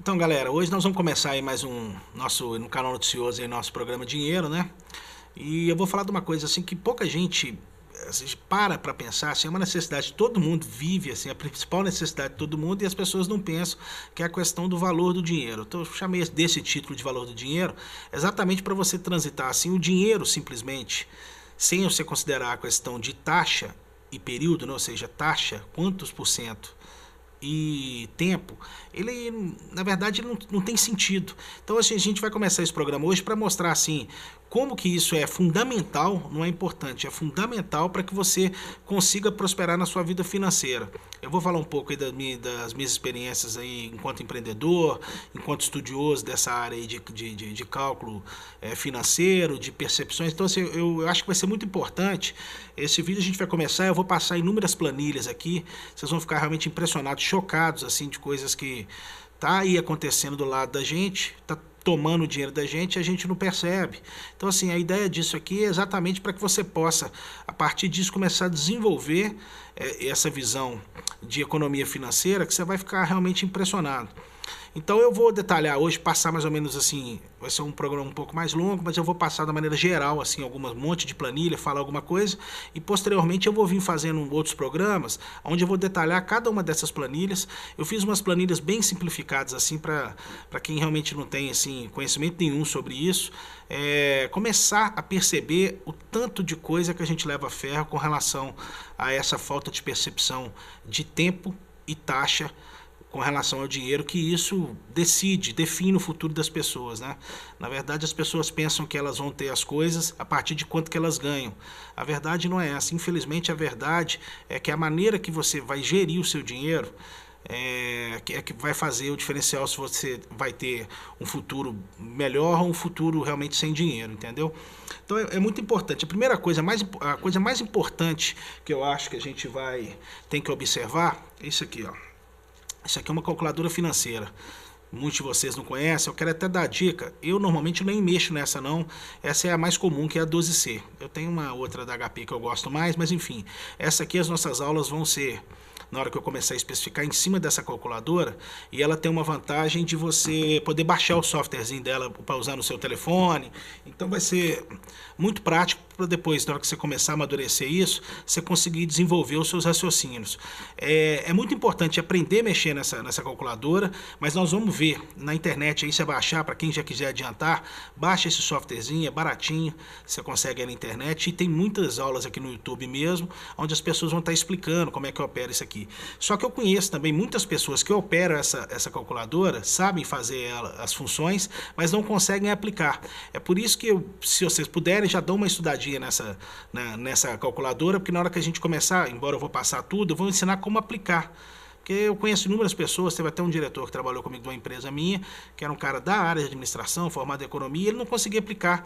Então, galera, hoje nós vamos começar aí mais no canal noticioso aí, nosso programa Dinheiro, né? E eu vou falar de uma coisa assim que pouca gente assim, para pensar, assim, é uma necessidade que todo mundo vive, assim, a principal necessidade de todo mundo, e as pessoas não pensam, que é a questão do valor do dinheiro. Então, eu chamei desse título de valor do dinheiro exatamente para você transitar assim, o dinheiro simplesmente, sem você considerar a questão de taxa e período, né? Ou seja, taxa, quantos por cento e tempo, ele na verdade não tem sentido. Então assim, a gente vai começar esse programa hoje para mostrar assim como que isso é fundamental, não é importante, é fundamental para que você consiga prosperar na sua vida financeira. Eu vou falar um pouco aí das minhas experiências aí enquanto empreendedor, enquanto estudioso dessa área aí de cálculo financeiro, de percepções. Então assim, eu acho que vai ser muito importante. Esse vídeo a gente vai começar, eu vou passar inúmeras planilhas aqui, vocês vão ficar realmente impressionados, chocados assim de coisas que tá aí acontecendo do lado da gente, tá tomando o dinheiro da gente e a gente não percebe. Então assim, a ideia disso aqui é exatamente para que você possa, a partir disso, começar a desenvolver essa visão de economia financeira, que você vai ficar realmente impressionado. Então eu vou detalhar hoje, passar mais ou menos assim, vai ser um programa um pouco mais longo, mas eu vou passar da maneira geral, assim, um monte de planilha, falar alguma coisa, e posteriormente eu vou vir fazendo outros programas, onde eu vou detalhar cada uma dessas planilhas. Eu fiz umas planilhas bem simplificadas, assim, para quem realmente não tem, assim, conhecimento nenhum sobre isso, começar a perceber o tanto de coisa que a gente leva a ferro com relação a essa falta de percepção de tempo e taxa com relação ao dinheiro, que isso define o futuro das pessoas, né? Na verdade, as pessoas pensam que elas vão ter as coisas a partir de quanto que elas ganham. A verdade não é essa. Infelizmente, a verdade é que a maneira que você vai gerir o seu dinheiro que vai fazer o diferencial se você vai ter um futuro melhor ou um futuro realmente sem dinheiro, entendeu? Então é muito importante. A primeira coisa, a coisa mais importante que eu acho que a gente tem que observar é isso aqui, ó. Isso aqui é uma calculadora financeira. Muitos de vocês não conhecem, eu quero até dar a dica. Eu normalmente nem mexo nessa não. Essa é a mais comum, que é a 12C. Eu tenho uma outra da HP que eu gosto mais, mas enfim. Essa aqui, as nossas aulas vão ser, na hora que eu começar a especificar, em cima dessa calculadora, e ela tem uma vantagem de você poder baixar o softwarezinho dela para usar no seu telefone. Então vai ser muito prático para depois, na hora que você começar a amadurecer isso, você conseguir desenvolver os seus raciocínios. É muito importante aprender a mexer nessa calculadora, mas nós vamos ver na internet aí, você vai achar, para quem já quiser adiantar, baixa esse softwarezinho, é baratinho, você consegue aí na internet, e tem muitas aulas aqui no YouTube mesmo, onde as pessoas vão estar explicando como é que opera isso aqui. Só que eu conheço também muitas pessoas que operam essa calculadora, sabem fazer as funções, mas não conseguem aplicar. É por isso que se vocês puderem, já dão uma estudadinha nessa calculadora, porque na hora que a gente começar, embora eu vou passar tudo, eu vou ensinar como aplicar. Porque eu conheço inúmeras pessoas, teve até um diretor que trabalhou comigo de uma empresa minha, que era um cara da área de administração, formado em economia, e ele não conseguia aplicar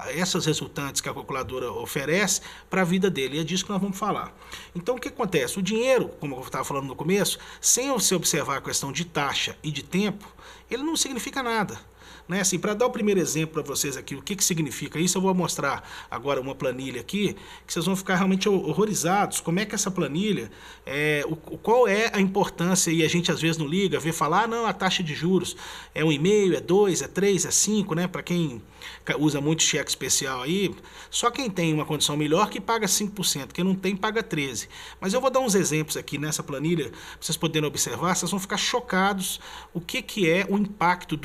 essas resultantes que a calculadora oferece para a vida dele, e é disso que nós vamos falar. Então o que acontece? O dinheiro, como eu estava falando no começo, sem você observar a questão de taxa e de tempo, ele não significa nada. Né? Assim, para dar o primeiro exemplo para vocês aqui, o que significa isso, eu vou mostrar agora uma planilha aqui, que vocês vão ficar realmente horrorizados, como é que essa planilha, qual é a importância, e a gente às vezes não liga, vê falar, não, a taxa de juros é 1,5, é 2, é 3, é 5, né? Para quem usa muito cheque especial aí, só quem tem uma condição melhor que paga 5%, quem não tem paga 13%. Mas eu vou dar uns exemplos aqui nessa planilha, para vocês poderem observar, vocês vão ficar chocados o que é o impacto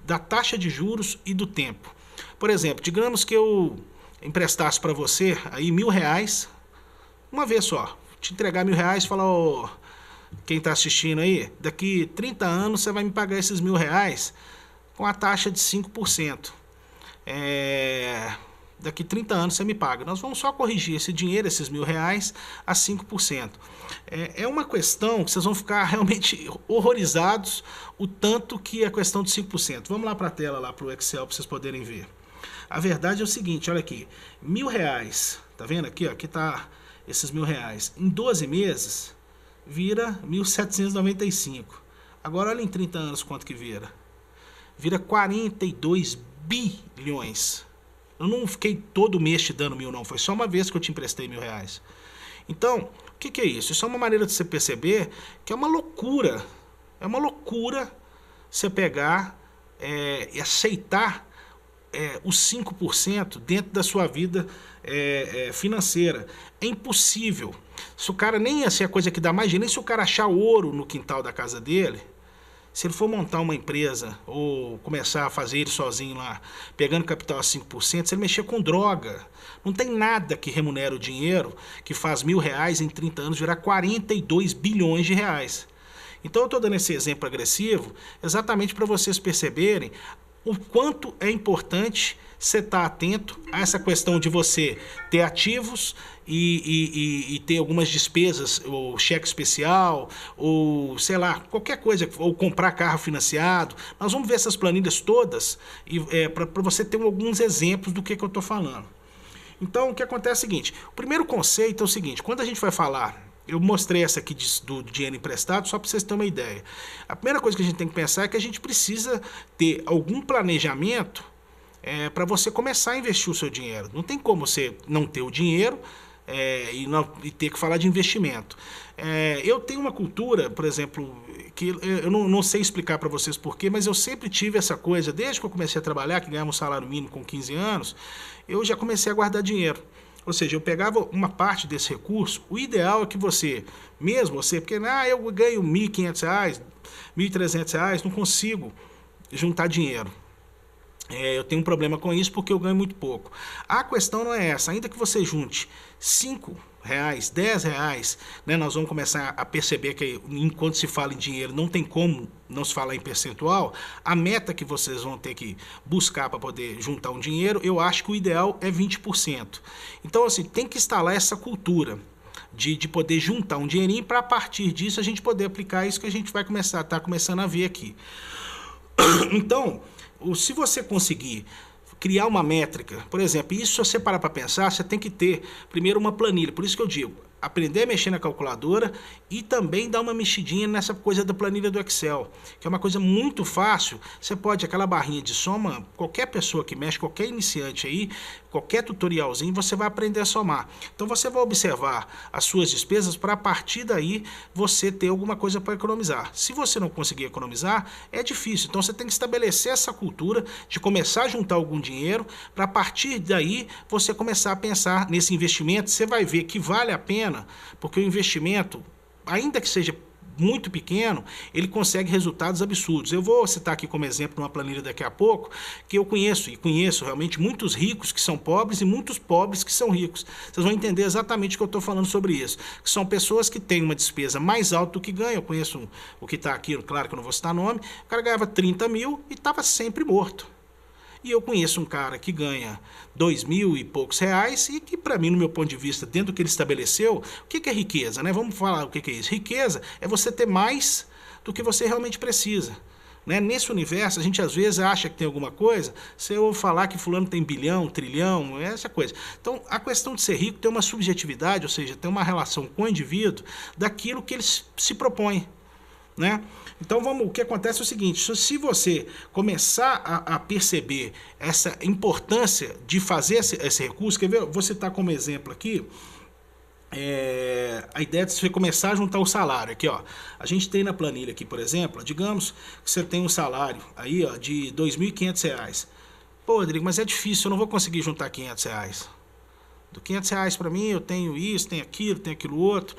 da taxa de juros e do tempo. Por exemplo, digamos que eu emprestasse para você aí R$1.000, uma vez só, te entregar R$1.000 e falar, oh, quem está assistindo aí, daqui 30 anos você vai me pagar esses R$1.000 com a taxa de 5%. Daqui 30 anos você me paga. Nós vamos só corrigir esse dinheiro, esses R$1.000, a 5%. É uma questão que vocês vão ficar realmente horrorizados o tanto que é a questão de 5%. Vamos lá para a tela, lá para o Excel, para vocês poderem ver. A verdade é o seguinte, olha aqui, R$1.000, tá vendo aqui? Ó, aqui tá esses R$1.000. Em 12 meses, vira 1.795. Agora olha em 30 anos quanto que vira. Vira 42 bilhões. Eu não fiquei todo mês te dando 1.000, não. Foi só uma vez que eu te emprestei R$1.000. Então, o que é isso? Isso é uma maneira de você perceber que é uma loucura. É uma loucura você pegar e aceitar os 5% dentro da sua vida financeira. É impossível. Se o cara nem assim, a coisa que dá mais dinheiro, nem se o cara achar ouro no quintal da casa dele, se ele for montar uma empresa ou começar a fazer ele sozinho lá, pegando capital a 5%, se ele mexer com droga, não tem nada que remunera o dinheiro que faz R$1.000 em 30 anos virar 42 bilhões de reais. Então eu estou dando esse exemplo agressivo exatamente para vocês perceberem o quanto é importante você estar atento a essa questão de você ter ativos e ter algumas despesas, ou cheque especial, ou sei lá, qualquer coisa, ou comprar carro financiado. Nós vamos ver essas planilhas todas para você ter alguns exemplos do que eu estou falando. Então, o que acontece é o seguinte, o primeiro conceito é o seguinte, quando a gente vai falar, eu mostrei essa aqui do dinheiro emprestado só para vocês terem uma ideia. A primeira coisa que a gente tem que pensar é que a gente precisa ter algum planejamento para você começar a investir o seu dinheiro. Não tem como você não ter o dinheiro e ter que falar de investimento. Eu tenho uma cultura, por exemplo, que eu não sei explicar para vocês porquê, mas eu sempre tive essa coisa, desde que eu comecei a trabalhar, que ganhava um salário mínimo com 15 anos, eu já comecei a guardar dinheiro. Ou seja, eu pegava uma parte desse recurso, o ideal é que você, porque eu ganho R$1.500, R$1.300, não consigo juntar dinheiro. Eu tenho um problema com isso porque eu ganho muito pouco. A questão não é essa, ainda que você junte R$5, R$10, né, nós vamos começar a perceber que enquanto se fala em dinheiro não tem como não se falar em percentual. A meta que vocês vão ter que buscar para poder juntar um dinheiro, eu acho que o ideal é 20%. Então assim, tem que instalar essa cultura de poder juntar um dinheirinho para a partir disso a gente poder aplicar isso que a gente vai tá começando a ver aqui. Então, se você conseguir criar uma métrica, por exemplo, isso se você parar para pensar, você tem que ter primeiro uma planilha, por isso que eu digo, aprender a mexer na calculadora e também dar uma mexidinha nessa coisa da planilha do Excel, que é uma coisa muito fácil. Você pode, aquela barrinha de soma, qualquer pessoa que mexe, qualquer iniciante aí, qualquer tutorialzinho, você vai aprender a somar. Então você vai observar as suas despesas para a partir daí você ter alguma coisa para economizar. Se você não conseguir economizar, é difícil. Então você tem que estabelecer essa cultura de começar a juntar algum dinheiro para a partir daí você começar a pensar nesse investimento. Você vai ver que vale a pena, porque o investimento, ainda que seja muito pequeno, ele consegue resultados absurdos. Eu vou citar aqui como exemplo numa planilha daqui a pouco, que eu conheço realmente muitos ricos que são pobres e muitos pobres que são ricos. Vocês vão entender exatamente o que eu estou falando sobre isso. Que são pessoas que têm uma despesa mais alta do que ganham. Eu conheço o que está aqui, claro que eu não vou citar nome, o cara ganhava 30 mil e estava sempre morto. E eu conheço um cara que ganha 2.000 e poucos reais e que, para mim, no meu ponto de vista, dentro do que ele estabeleceu, o que é riqueza, né? Vamos falar o que é isso. Riqueza é você ter mais do que você realmente precisa. Né? Nesse universo, a gente às vezes acha que tem alguma coisa, se eu falar que fulano tem bilhão, trilhão, essa coisa. Então, a questão de ser rico tem uma subjetividade, ou seja, tem uma relação com o indivíduo daquilo que ele se propõe. Né? Então o que acontece é o seguinte, se você começar a perceber essa importância de fazer esse recurso, quer ver? Vou citar como exemplo aqui, a ideia de você começar a juntar o salário aqui, ó. A gente tem na planilha aqui, por exemplo, digamos que você tem um salário aí, ó, de R$2.500. Pô, Rodrigo, mas é difícil, eu não vou conseguir juntar R$500. Do R$500 para mim, eu tenho isso, tenho aquilo outro.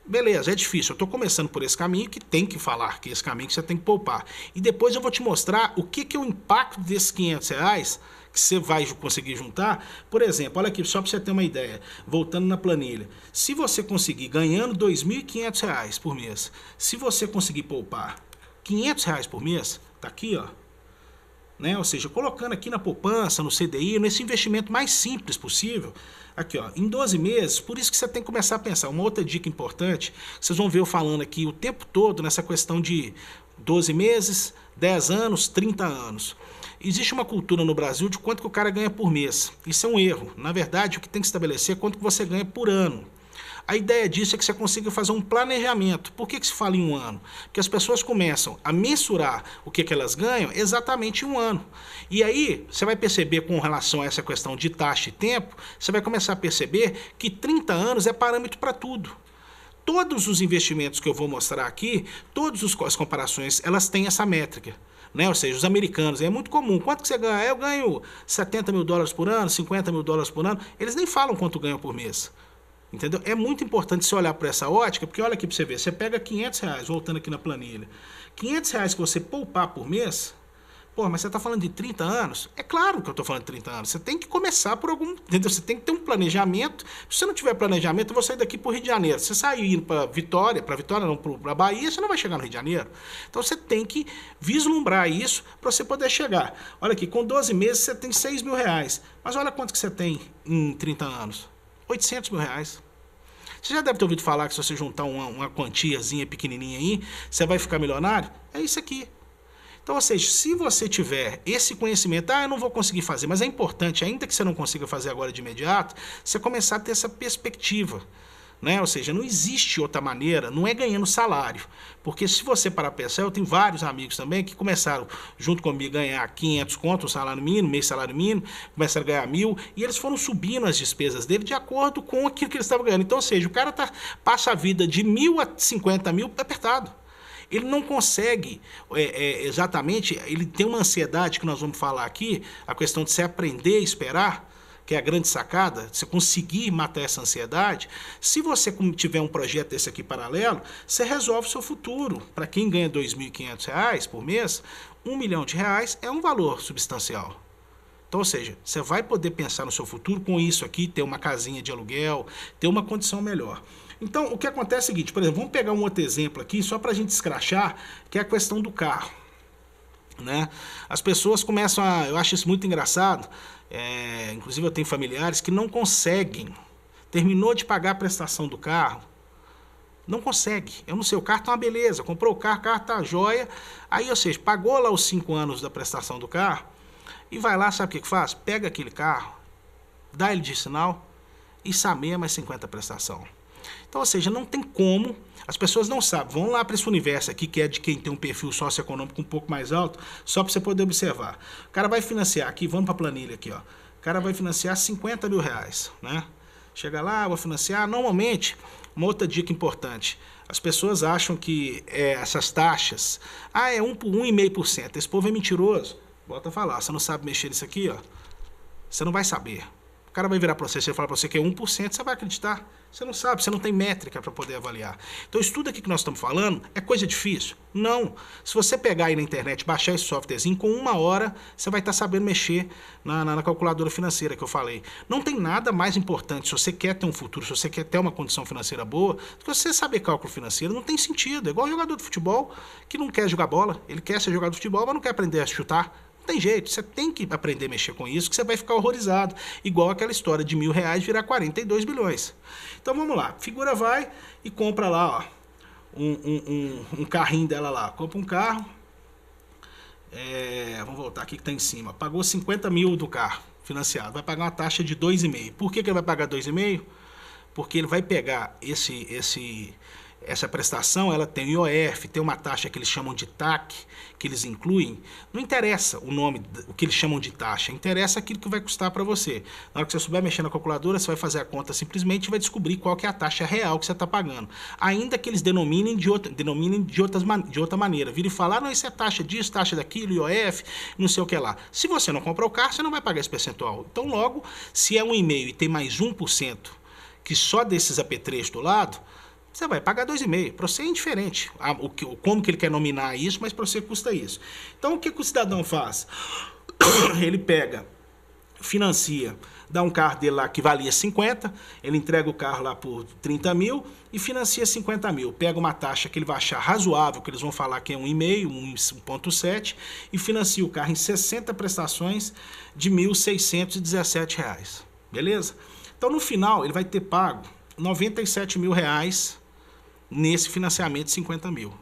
Beleza, é difícil, eu estou começando por esse caminho que tem que falar, que é esse caminho que você tem que poupar. E depois eu vou te mostrar o que é o impacto desses R$500 que você vai conseguir juntar. Por exemplo, olha aqui, só para você ter uma ideia, voltando na planilha. Se você conseguir, ganhando R$2.500 por mês, se você conseguir poupar R$500 por mês, tá aqui, ó. Né? Ou seja, colocando aqui na poupança, no CDI, nesse investimento mais simples possível, aqui ó, em 12 meses, por isso que você tem que começar a pensar. Uma outra dica importante, vocês vão ver eu falando aqui o tempo todo nessa questão de 12 meses, 10 anos, 30 anos. Existe uma cultura no Brasil de quanto que o cara ganha por mês. Isso é um erro. Na verdade, o que tem que estabelecer é quanto que você ganha por ano. A ideia disso é que você consiga fazer um planejamento. Por que se fala em um ano? Porque as pessoas começam a mensurar o que elas ganham exatamente em um ano. E aí, você vai perceber com relação a essa questão de taxa e tempo, você vai começar a perceber que 30 anos é parâmetro para tudo. Todos os investimentos que eu vou mostrar aqui, todas as comparações, elas têm essa métrica. Né? Ou seja, os americanos, é muito comum. Quanto que você ganha? Eu ganho US$ 70.000 por ano, US$ 50.000 por ano. Eles nem falam quanto ganham por mês. Entendeu? É muito importante você olhar por essa ótica, porque olha aqui para você ver, você pega R$ 500, voltando aqui na planilha, R$ 500 que você poupar por mês. Pô, mas você está falando de 30 anos? É claro que eu estou falando de 30 anos. Você tem que começar por algum... Entendeu? Você tem que ter um planejamento. Se você não tiver planejamento, eu vou sair daqui para o Rio de Janeiro. Se você sair indo para Vitória não, para Bahia, você não vai chegar no Rio de Janeiro. Então você tem que vislumbrar isso para você poder chegar. Olha aqui, com 12 meses você tem R$ 6.000. Mas olha quanto que você tem em 30 anos. R$ 800.000. Você já deve ter ouvido falar que se você juntar uma quantiazinha pequenininha aí, você vai ficar milionário? É isso aqui. Então, ou seja, se você tiver esse conhecimento, eu não vou conseguir fazer, mas é importante, ainda que você não consiga fazer agora de imediato, você começar a ter essa perspectiva. Né? Ou seja, não existe outra maneira, não é ganhando salário. Porque se você parar para pensar, eu tenho vários amigos também que começaram junto comigo a ganhar 500 conto, um salário mínimo, meio salário mínimo, começaram a ganhar 1.000, e eles foram subindo as despesas dele de acordo com aquilo que eles estavam ganhando. Então, ou seja, o cara passa a vida de 1.000 a 50.000 apertado. Ele não consegue exatamente, ele tem uma ansiedade que nós vamos falar aqui, a questão de você aprender a esperar, que é a grande sacada, você conseguir matar essa ansiedade. Se você tiver um projeto desse aqui paralelo, você resolve o seu futuro. Para quem ganha R$ 2.500 por mês, R$ 1 milhão é um valor substancial. Então, ou seja, você vai poder pensar no seu futuro com isso aqui, ter uma casinha de aluguel, ter uma condição melhor. Então, o que acontece é o seguinte, por exemplo, vamos pegar um outro exemplo aqui, só para a gente escrachar, que é a questão do carro. Né? As pessoas começam a... Eu acho isso muito engraçado, inclusive eu tenho familiares que não conseguem, terminou de pagar a prestação do carro, não consegue. Eu não sei, o carro tá uma beleza, comprou o carro tá joia, aí, ou seja, pagou lá os 5 anos da prestação do carro, e vai lá, sabe o que faz? Pega aquele carro, dá ele de sinal e sameia mais 50 prestação. Então, ou seja, não tem como, as pessoas não sabem, vão lá para esse universo aqui, que é de quem tem um perfil socioeconômico um pouco mais alto, só para você poder observar. O cara vai financiar aqui, vamos para a planilha aqui, ó. O cara vai financiar R$ 50.000, né? Chega lá, vou financiar, normalmente, uma outra dica importante, as pessoas acham que essas taxas, é 1,5%, esse povo é mentiroso, volta a falar, você não sabe mexer nisso aqui, ó, você não vai saber. O cara vai virar para você, você falar para você que é 1%, você vai acreditar. Você não sabe, você não tem métrica para poder avaliar. Então, isso tudo aqui que nós estamos falando é coisa difícil? Não. Se você pegar aí na internet, baixar esse softwarezinho, com 1 hora, você vai estar sabendo mexer na calculadora financeira que eu falei. Não tem nada mais importante, se você quer ter um futuro, se você quer ter uma condição financeira boa, do que você saber cálculo financeiro. Não tem sentido. É igual um jogador de futebol que não quer jogar bola. Ele quer ser jogador de futebol, mas não quer aprender a chutar. Não tem jeito, você tem que aprender a mexer com isso, que você vai ficar horrorizado. Igual aquela história de R$ 1.000 virar 42 bilhões. Então vamos lá, figura vai e compra lá, ó, um carrinho dela lá. Compra um carro, vamos voltar aqui que está em cima. Pagou 50 mil do carro financiado, vai pagar uma taxa de 2,5. Por que ele vai pagar 2,5? Porque ele vai pegar essa prestação, ela tem IOF, tem uma taxa que eles chamam de TAC, que eles incluem. Não interessa o nome, o que eles chamam de taxa, interessa aquilo que vai custar para você. Na hora que você souber mexer na calculadora, você vai fazer a conta simplesmente e vai descobrir qual que é a taxa real que você está pagando. Ainda que eles denominem de outra maneira. Virem falar, não, isso é taxa disso, taxa daquilo, IOF, não sei o que lá. Se você não comprar o carro, você não vai pagar esse percentual. Então logo, se é 1,5 e tem mais 1%, que só desses apetrechos do lado, você vai pagar 2,5. Para você é indiferente como que ele quer nominar isso, mas para você custa isso. Então o que o cidadão faz? Ele pega, financia, dá um carro dele lá que valia 50, ele entrega o carro lá por 30 mil e financia 50 mil. Pega uma taxa que ele vai achar razoável, que eles vão falar que é 1,5, 1,7, e financia o carro em 60 prestações de R$ 1.617. Beleza? Então no final ele vai ter pago R$ 97 mil nesse financiamento de 50 mil.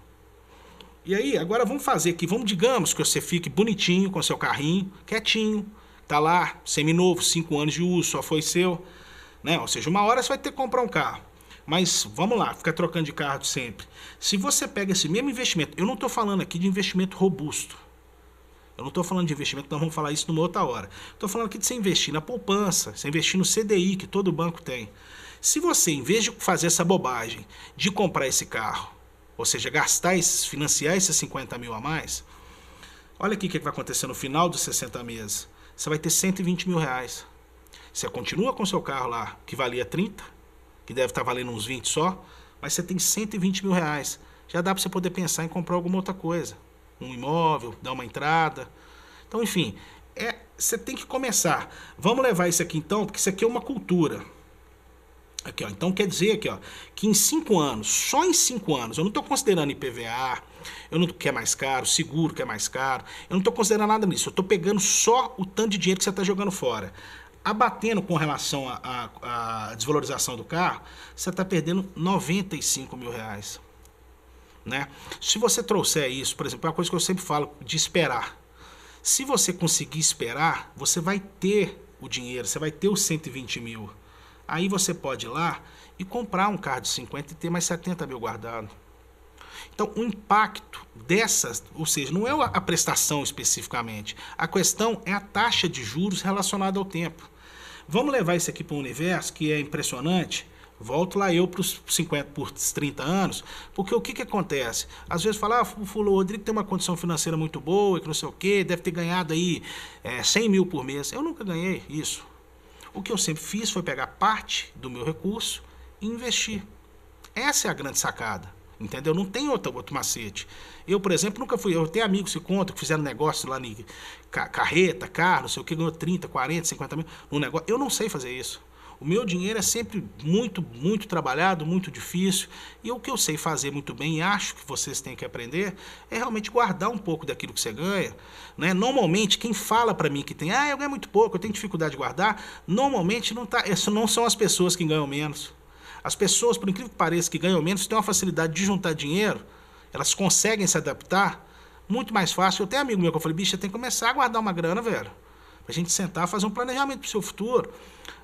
E aí, agora vamos fazer aqui, digamos que você fique bonitinho com seu carrinho, quietinho, tá lá, seminovo, 5 anos de uso, só foi seu, né? Ou seja, uma hora você vai ter que comprar um carro. Mas vamos lá, fica trocando de carro de sempre. Se você pega esse mesmo investimento, eu não estou falando aqui de investimento robusto. Eu não estou falando de investimento, nós vamos falar isso numa outra hora. Estou falando aqui de você investir na poupança, você investir no CDI, que todo banco tem. Se você, em vez de fazer essa bobagem de comprar esse carro, ou seja, financiar esses 50 mil a mais, olha aqui o que vai acontecer no final dos 60 meses. Você vai ter 120 mil reais. Você continua com seu carro lá, que valia 30, que deve estar valendo uns 20 só, mas você tem 120 mil reais. Já dá para você poder pensar em comprar alguma outra coisa. Um imóvel, dar uma entrada. Então, enfim, você tem que começar. Vamos levar isso aqui então, porque isso aqui é uma cultura. Aqui, ó, então quer dizer aqui, ó, que em 5 anos, só em 5 anos, eu não estou considerando IPVA, eu não que é mais caro, seguro que é mais caro, eu não estou considerando nada nisso, eu estou pegando só o tanto de dinheiro que você está jogando fora. Abatendo com relação à desvalorização do carro, você está perdendo 95 mil reais. Né? Se você trouxer isso, por exemplo, é uma coisa que eu sempre falo, de esperar. Se você conseguir esperar, você vai ter o dinheiro, você vai ter os 120 mil. Aí você pode ir lá e comprar um carro de 50 e ter mais 70 mil guardado. Então, o impacto dessas, ou seja, não é a prestação especificamente, a questão é a taxa de juros relacionada ao tempo. Vamos levar isso aqui para um universo que é impressionante. Volto lá eu para os 50, por 30 anos, porque o que acontece? Às vezes fala, o Rodrigo tem uma condição financeira muito boa, que não sei o quê, deve ter ganhado aí 100 mil por mês. Eu nunca ganhei isso. O que eu sempre fiz foi pegar parte do meu recurso e investir. Essa é a grande sacada, entendeu? Não tem outro macete. Eu, por exemplo, nunca fui. Eu tenho amigos que contam que fizeram negócio lá em carreta, carro, não sei o que, ganhou 30, 40, 50 mil no negócio. Eu não sei fazer isso. O meu dinheiro é sempre muito, muito trabalhado, muito difícil. E o que eu sei fazer muito bem, e acho que vocês têm que aprender, é realmente guardar um pouco daquilo que você ganha. Né? Normalmente, quem fala para mim que tem, eu ganho muito pouco, eu tenho dificuldade de guardar, normalmente não são as pessoas que ganham menos. As pessoas, por incrível que pareça, que ganham menos, têm uma facilidade de juntar dinheiro, elas conseguem se adaptar muito mais fácil. Eu tenho amigo meu que eu falei, bicho, você tem que começar a guardar uma grana, velho, pra gente sentar e fazer um planejamento pro seu futuro.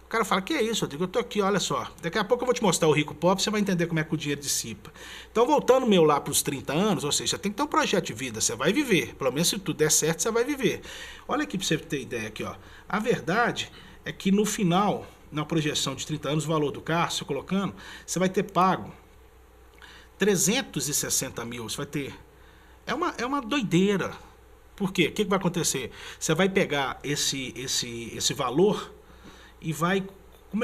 O cara fala, que é isso, Rodrigo? Eu tô aqui, olha só. Daqui a pouco eu vou te mostrar o rico pobre, você vai entender como é que o dinheiro dissipa. Então, voltando meu lá para os 30 anos, ou seja, tem que ter um projeto de vida, você vai viver. Pelo menos se tudo der certo, você vai viver. Olha aqui para você ter ideia aqui, ó. A verdade é que no final, na projeção de 30 anos, o valor do carro, você colocando, você vai ter pago 360 mil. Você vai ter... É uma doideira. Por quê? O que vai acontecer? Você vai pegar esse valor e vai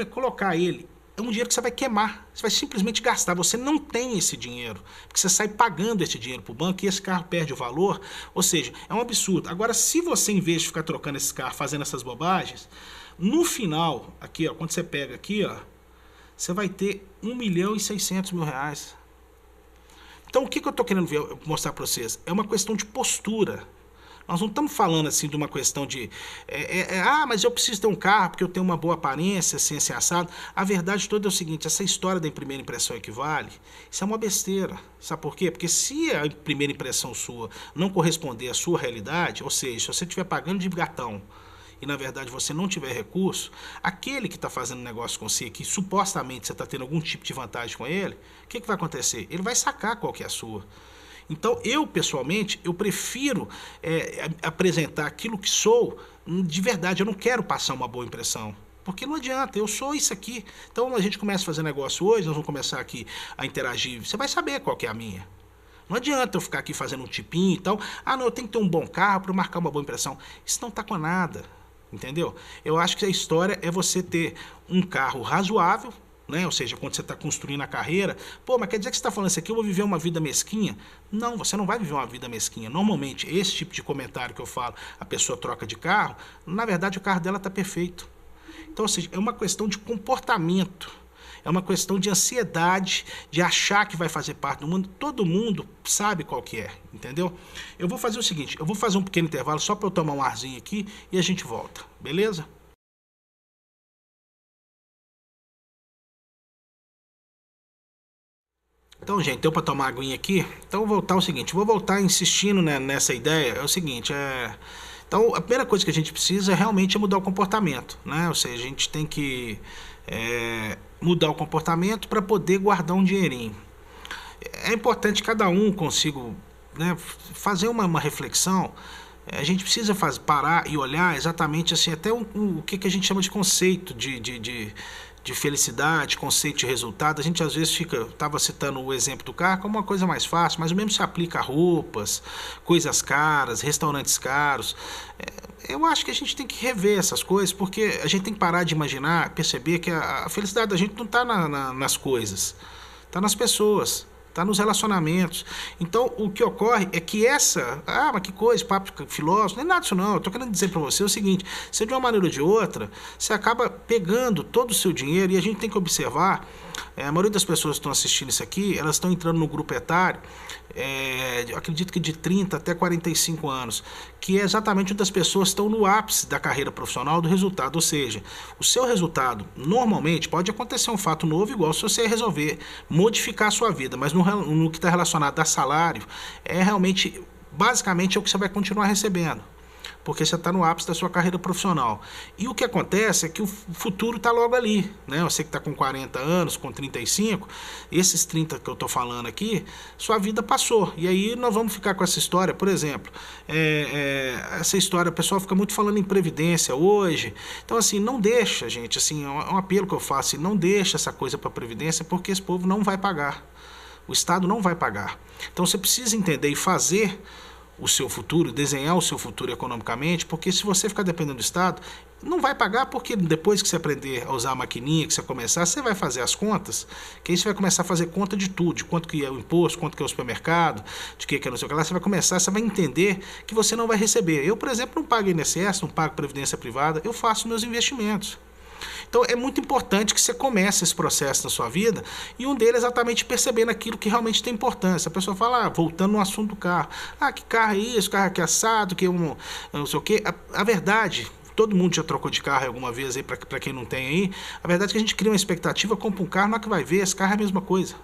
colocar ele. É um dinheiro que você vai queimar. Você vai simplesmente gastar. Você não tem esse dinheiro. Porque você sai pagando esse dinheiro para o banco e esse carro perde o valor. Ou seja, é um absurdo. Agora, se você, em vez de ficar trocando esse carro, fazendo essas bobagens, no final, aqui, ó, quando você pega aqui, ó, você vai ter 1.600.000 reais. Então, o que eu estou querendo mostrar para vocês? É uma questão de postura. Nós não estamos falando assim de uma questão de mas eu preciso ter um carro porque eu tenho uma boa aparência, assim assado. A verdade toda é o seguinte, essa história da primeira impressão equivale, isso é uma besteira. Sabe por quê? Porque se a primeira impressão sua não corresponder à sua realidade, ou seja, se você estiver pagando de gatão e na verdade você não tiver recurso, aquele que está fazendo negócio com você, que supostamente você está tendo algum tipo de vantagem com ele, o que vai acontecer? Ele vai sacar qual que é a sua. Então, eu, pessoalmente, eu prefiro apresentar aquilo que sou de verdade. Eu não quero passar uma boa impressão. Porque não adianta, eu sou isso aqui. Então, a gente começa a fazer negócio hoje, nós vamos começar aqui a interagir. Você vai saber qual que é a minha. Não adianta eu ficar aqui fazendo um tipinho e tal. Não, eu tenho que ter um bom carro para marcar uma boa impressão. Isso não está com nada, entendeu? Eu acho que a história é você ter um carro razoável, né? Ou seja, quando você está construindo a carreira, mas quer dizer que você está falando isso aqui, eu vou viver uma vida mesquinha? Não, você não vai viver uma vida mesquinha. Normalmente, esse tipo de comentário que eu falo, a pessoa troca de carro, na verdade o carro dela está perfeito. Então, ou seja, é uma questão de comportamento, é uma questão de ansiedade, de achar que vai fazer parte do mundo. Todo mundo sabe qual que é, entendeu? Eu vou fazer o seguinte, eu vou fazer um pequeno intervalo só para eu tomar um arzinho aqui e a gente volta, beleza? Então, gente, deu para tomar aguinha aqui? Então, vou voltar o seguinte, vou voltar insistindo, né, nessa ideia, é o seguinte, Então, a primeira coisa que a gente precisa realmente é mudar o comportamento, né? Ou seja, a gente tem que mudar o comportamento para poder guardar um dinheirinho. É importante que cada um consiga, né, fazer uma reflexão. A gente precisa parar e olhar exatamente assim, até o que a gente chama de conceito de felicidade, conceito de resultado, a gente às vezes estava citando o exemplo do carro como uma coisa mais fácil, mas o mesmo se aplica a roupas, coisas caras, restaurantes caros. Eu acho que a gente tem que rever essas coisas, porque a gente tem que parar de imaginar, perceber que a felicidade da gente não está nas coisas, está nas pessoas. Está nos relacionamentos. Então, o que ocorre é que mas que coisa, papo filósofo, não é nada disso não. Eu estou querendo dizer para você o seguinte, se de uma maneira ou de outra, você acaba pegando todo o seu dinheiro, e a gente tem que observar, a maioria das pessoas que estão assistindo isso aqui, elas estão entrando no grupo etário, eu acredito que de 30 até 45 anos, que é exatamente onde as pessoas estão no ápice da carreira profissional do resultado, ou seja, o seu resultado, normalmente, pode acontecer um fato novo, igual se você resolver modificar a sua vida, mas no que está relacionado a salário, realmente, basicamente, é o que você vai continuar recebendo, porque você está no ápice da sua carreira profissional. E o que acontece é que o futuro está logo ali, né? Você que está com 40 anos, com 35, esses 30 que eu estou falando aqui, sua vida passou. E aí nós vamos ficar com essa história, por exemplo, essa história, o pessoal fica muito falando em previdência hoje. Então, assim, não deixa, gente, assim, é um apelo que eu faço, não deixa essa coisa para a previdência, porque esse povo não vai pagar. O Estado não vai pagar. Então, você precisa entender e fazer o seu futuro, desenhar o seu futuro economicamente, porque se você ficar dependendo do Estado, não vai pagar, porque depois que você aprender a usar a maquininha, que você começar, você vai fazer as contas, que aí você vai começar a fazer conta de tudo, de quanto que é o imposto, quanto que é o supermercado, de que é não sei o que lá, você vai entender que você não vai receber. Eu, por exemplo, não pago INSS, não pago previdência privada, eu faço meus investimentos. Então é muito importante que você comece esse processo na sua vida, e um deles é exatamente percebendo aquilo que realmente tem importância. A pessoa fala, voltando no assunto do carro, que carro é isso, carro aqui assado, que não sei o quê. A verdade, todo mundo já trocou de carro alguma vez aí, para quem não tem aí, a verdade é que a gente cria uma expectativa, compra um carro, na hora que vai ver, esse carro é a mesma coisa.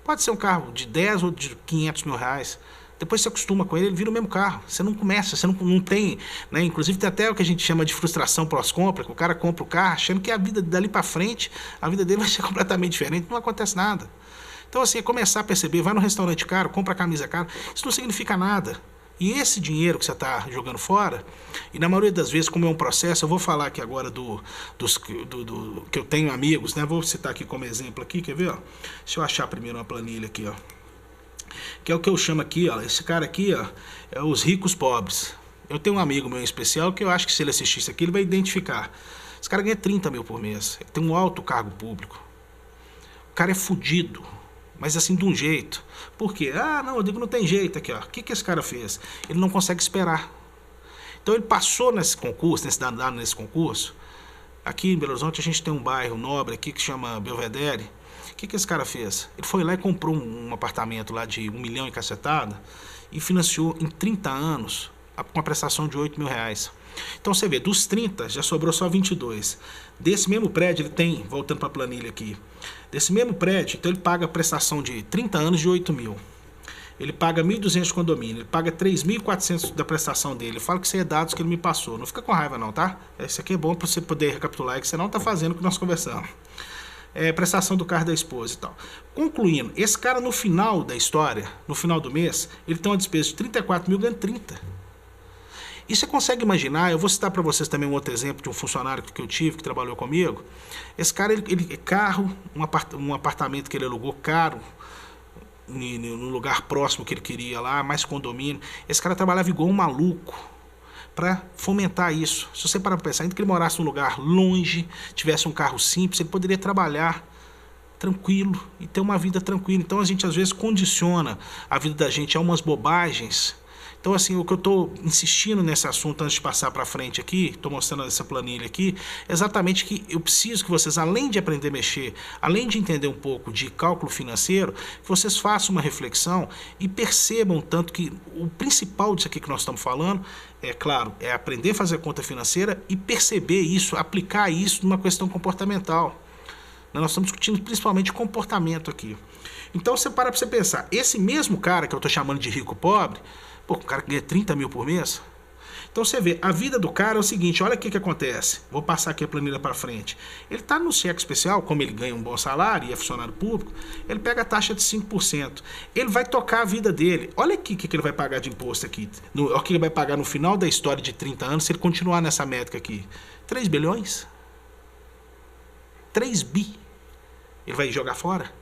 Pode ser um carro de 10 ou de 500 mil reais. Depois você acostuma com ele, ele vira o mesmo carro. Você não começa, você não tem, né? Inclusive tem até o que a gente chama de frustração pós-compra, que o cara compra o carro achando que a vida dali para frente, a vida dele vai ser completamente diferente, não acontece nada. Então, assim, é começar a perceber, vai no restaurante caro, compra camisa cara, isso não significa nada. E esse dinheiro que você está jogando fora, e na maioria das vezes, como é um processo, eu vou falar aqui agora que eu tenho amigos, né? Vou citar aqui como exemplo aqui, quer ver? Ó? Deixa eu achar primeiro uma planilha aqui, ó. Que é o que eu chamo aqui, ó, esse cara aqui, ó, é os ricos pobres. Eu tenho um amigo meu em especial que eu acho que se ele assistir isso aqui, ele vai identificar. Esse cara ganha 30 mil por mês, ele tem um alto cargo público. O cara é fudido, mas assim, de um jeito. Por quê? Não, eu digo, não tem jeito aqui, ó. O que esse cara fez? Ele não consegue esperar. Então ele passou nesse concurso, nesse concurso. Aqui em Belo Horizonte a gente tem um bairro nobre aqui que chama Belvedere. O que esse cara fez? Ele foi lá e comprou um apartamento lá de 1 milhão e cacetada e financiou em 30 anos com uma prestação de 8 mil reais. Então você vê, dos 30 já sobrou só 22. Desse mesmo prédio ele tem, voltando para a planilha aqui, desse mesmo prédio, então ele paga a prestação de 30 anos de 8 mil. Ele paga 1.200 de condomínio, ele paga 3.400 da prestação dele. Eu falo que isso é dados que ele me passou. Não fica com raiva não, tá? Isso aqui é bom para você poder recapitular, que você não está fazendo o que nós conversamos. Prestação do carro da esposa e tal. Concluindo, esse cara no final da história, no final do mês, ele tem uma despesa de 34 mil, ganha 30. E você consegue imaginar, eu vou citar para vocês também um outro exemplo de um funcionário que eu tive, que trabalhou comigo. Esse cara, ele carro, um apartamento que ele alugou caro, no lugar próximo que ele queria lá, mais condomínio. Esse cara trabalhava igual um maluco para fomentar isso. Se você parar para pensar, ainda que ele morasse num lugar longe, tivesse um carro simples, ele poderia trabalhar tranquilo e ter uma vida tranquila. Então a gente às vezes condiciona a vida da gente a umas bobagens. Então, assim, o que eu estou insistindo nesse assunto antes de passar para frente aqui, estou mostrando essa planilha aqui, é exatamente que eu preciso que vocês, além de aprender a mexer, além de entender um pouco de cálculo financeiro, que vocês façam uma reflexão e percebam tanto que o principal disso aqui que nós estamos falando, é claro, é aprender a fazer conta financeira e perceber isso, aplicar isso numa questão comportamental. Nós estamos discutindo principalmente comportamento aqui. Então, você para você pensar, esse mesmo cara que eu estou chamando de rico-pobre, o cara que ganha 30 mil por mês. Então você vê, a vida do cara é o seguinte, olha o que acontece. Vou passar aqui a planilha para frente. Ele está no cheque especial, como ele ganha um bom salário e é funcionário público, ele pega a taxa de 5%. Ele vai tocar a vida dele. Olha aqui o que ele vai pagar de imposto aqui. Olha o que ele vai pagar no final da história de 30 anos, se ele continuar nessa métrica aqui. 3 bilhões. 3 bi, ele vai jogar fora?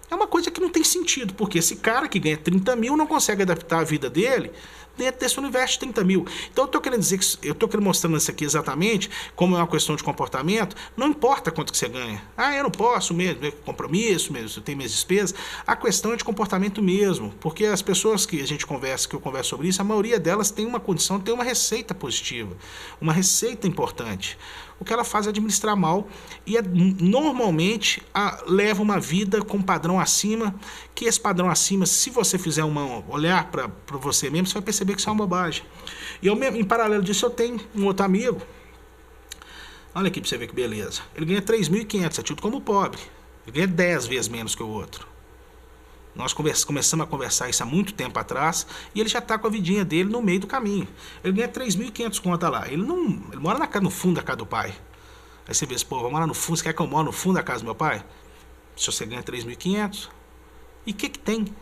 É uma coisa que não tem sentido, porque esse cara que ganha 30 mil não consegue adaptar a vida dele dentro desse universo de 30 mil. Então eu estou querendo dizer que eu estou mostrando isso aqui exatamente como é uma questão de comportamento. Não importa quanto que você ganha. Ah, eu não posso mesmo, é compromisso mesmo, eu tenho minhas despesas. A questão é de comportamento mesmo, porque as pessoas que a gente conversa, que eu converso sobre isso, a maioria delas tem uma condição, tem uma receita positiva, uma receita importante. O que ela faz é administrar mal e normalmente leva uma vida com um padrão acima, que esse padrão acima, se você fizer olhar para você mesmo, você vai perceber que isso é uma bobagem. E em paralelo disso, eu tenho um outro amigo, olha aqui para você ver que beleza, ele ganha 3.500, é tido como pobre, ele ganha 10 vezes menos que o outro. Nós começamos a conversar isso há muito tempo atrás e ele já está com a vidinha dele no meio do caminho. Ele ganha 3.500 conta lá. Ele mora no fundo da casa do pai. Aí você vê, pô, vou morar no fundo, você quer que eu moro no fundo da casa do meu pai? Se você ganha 3.500, e o que tem?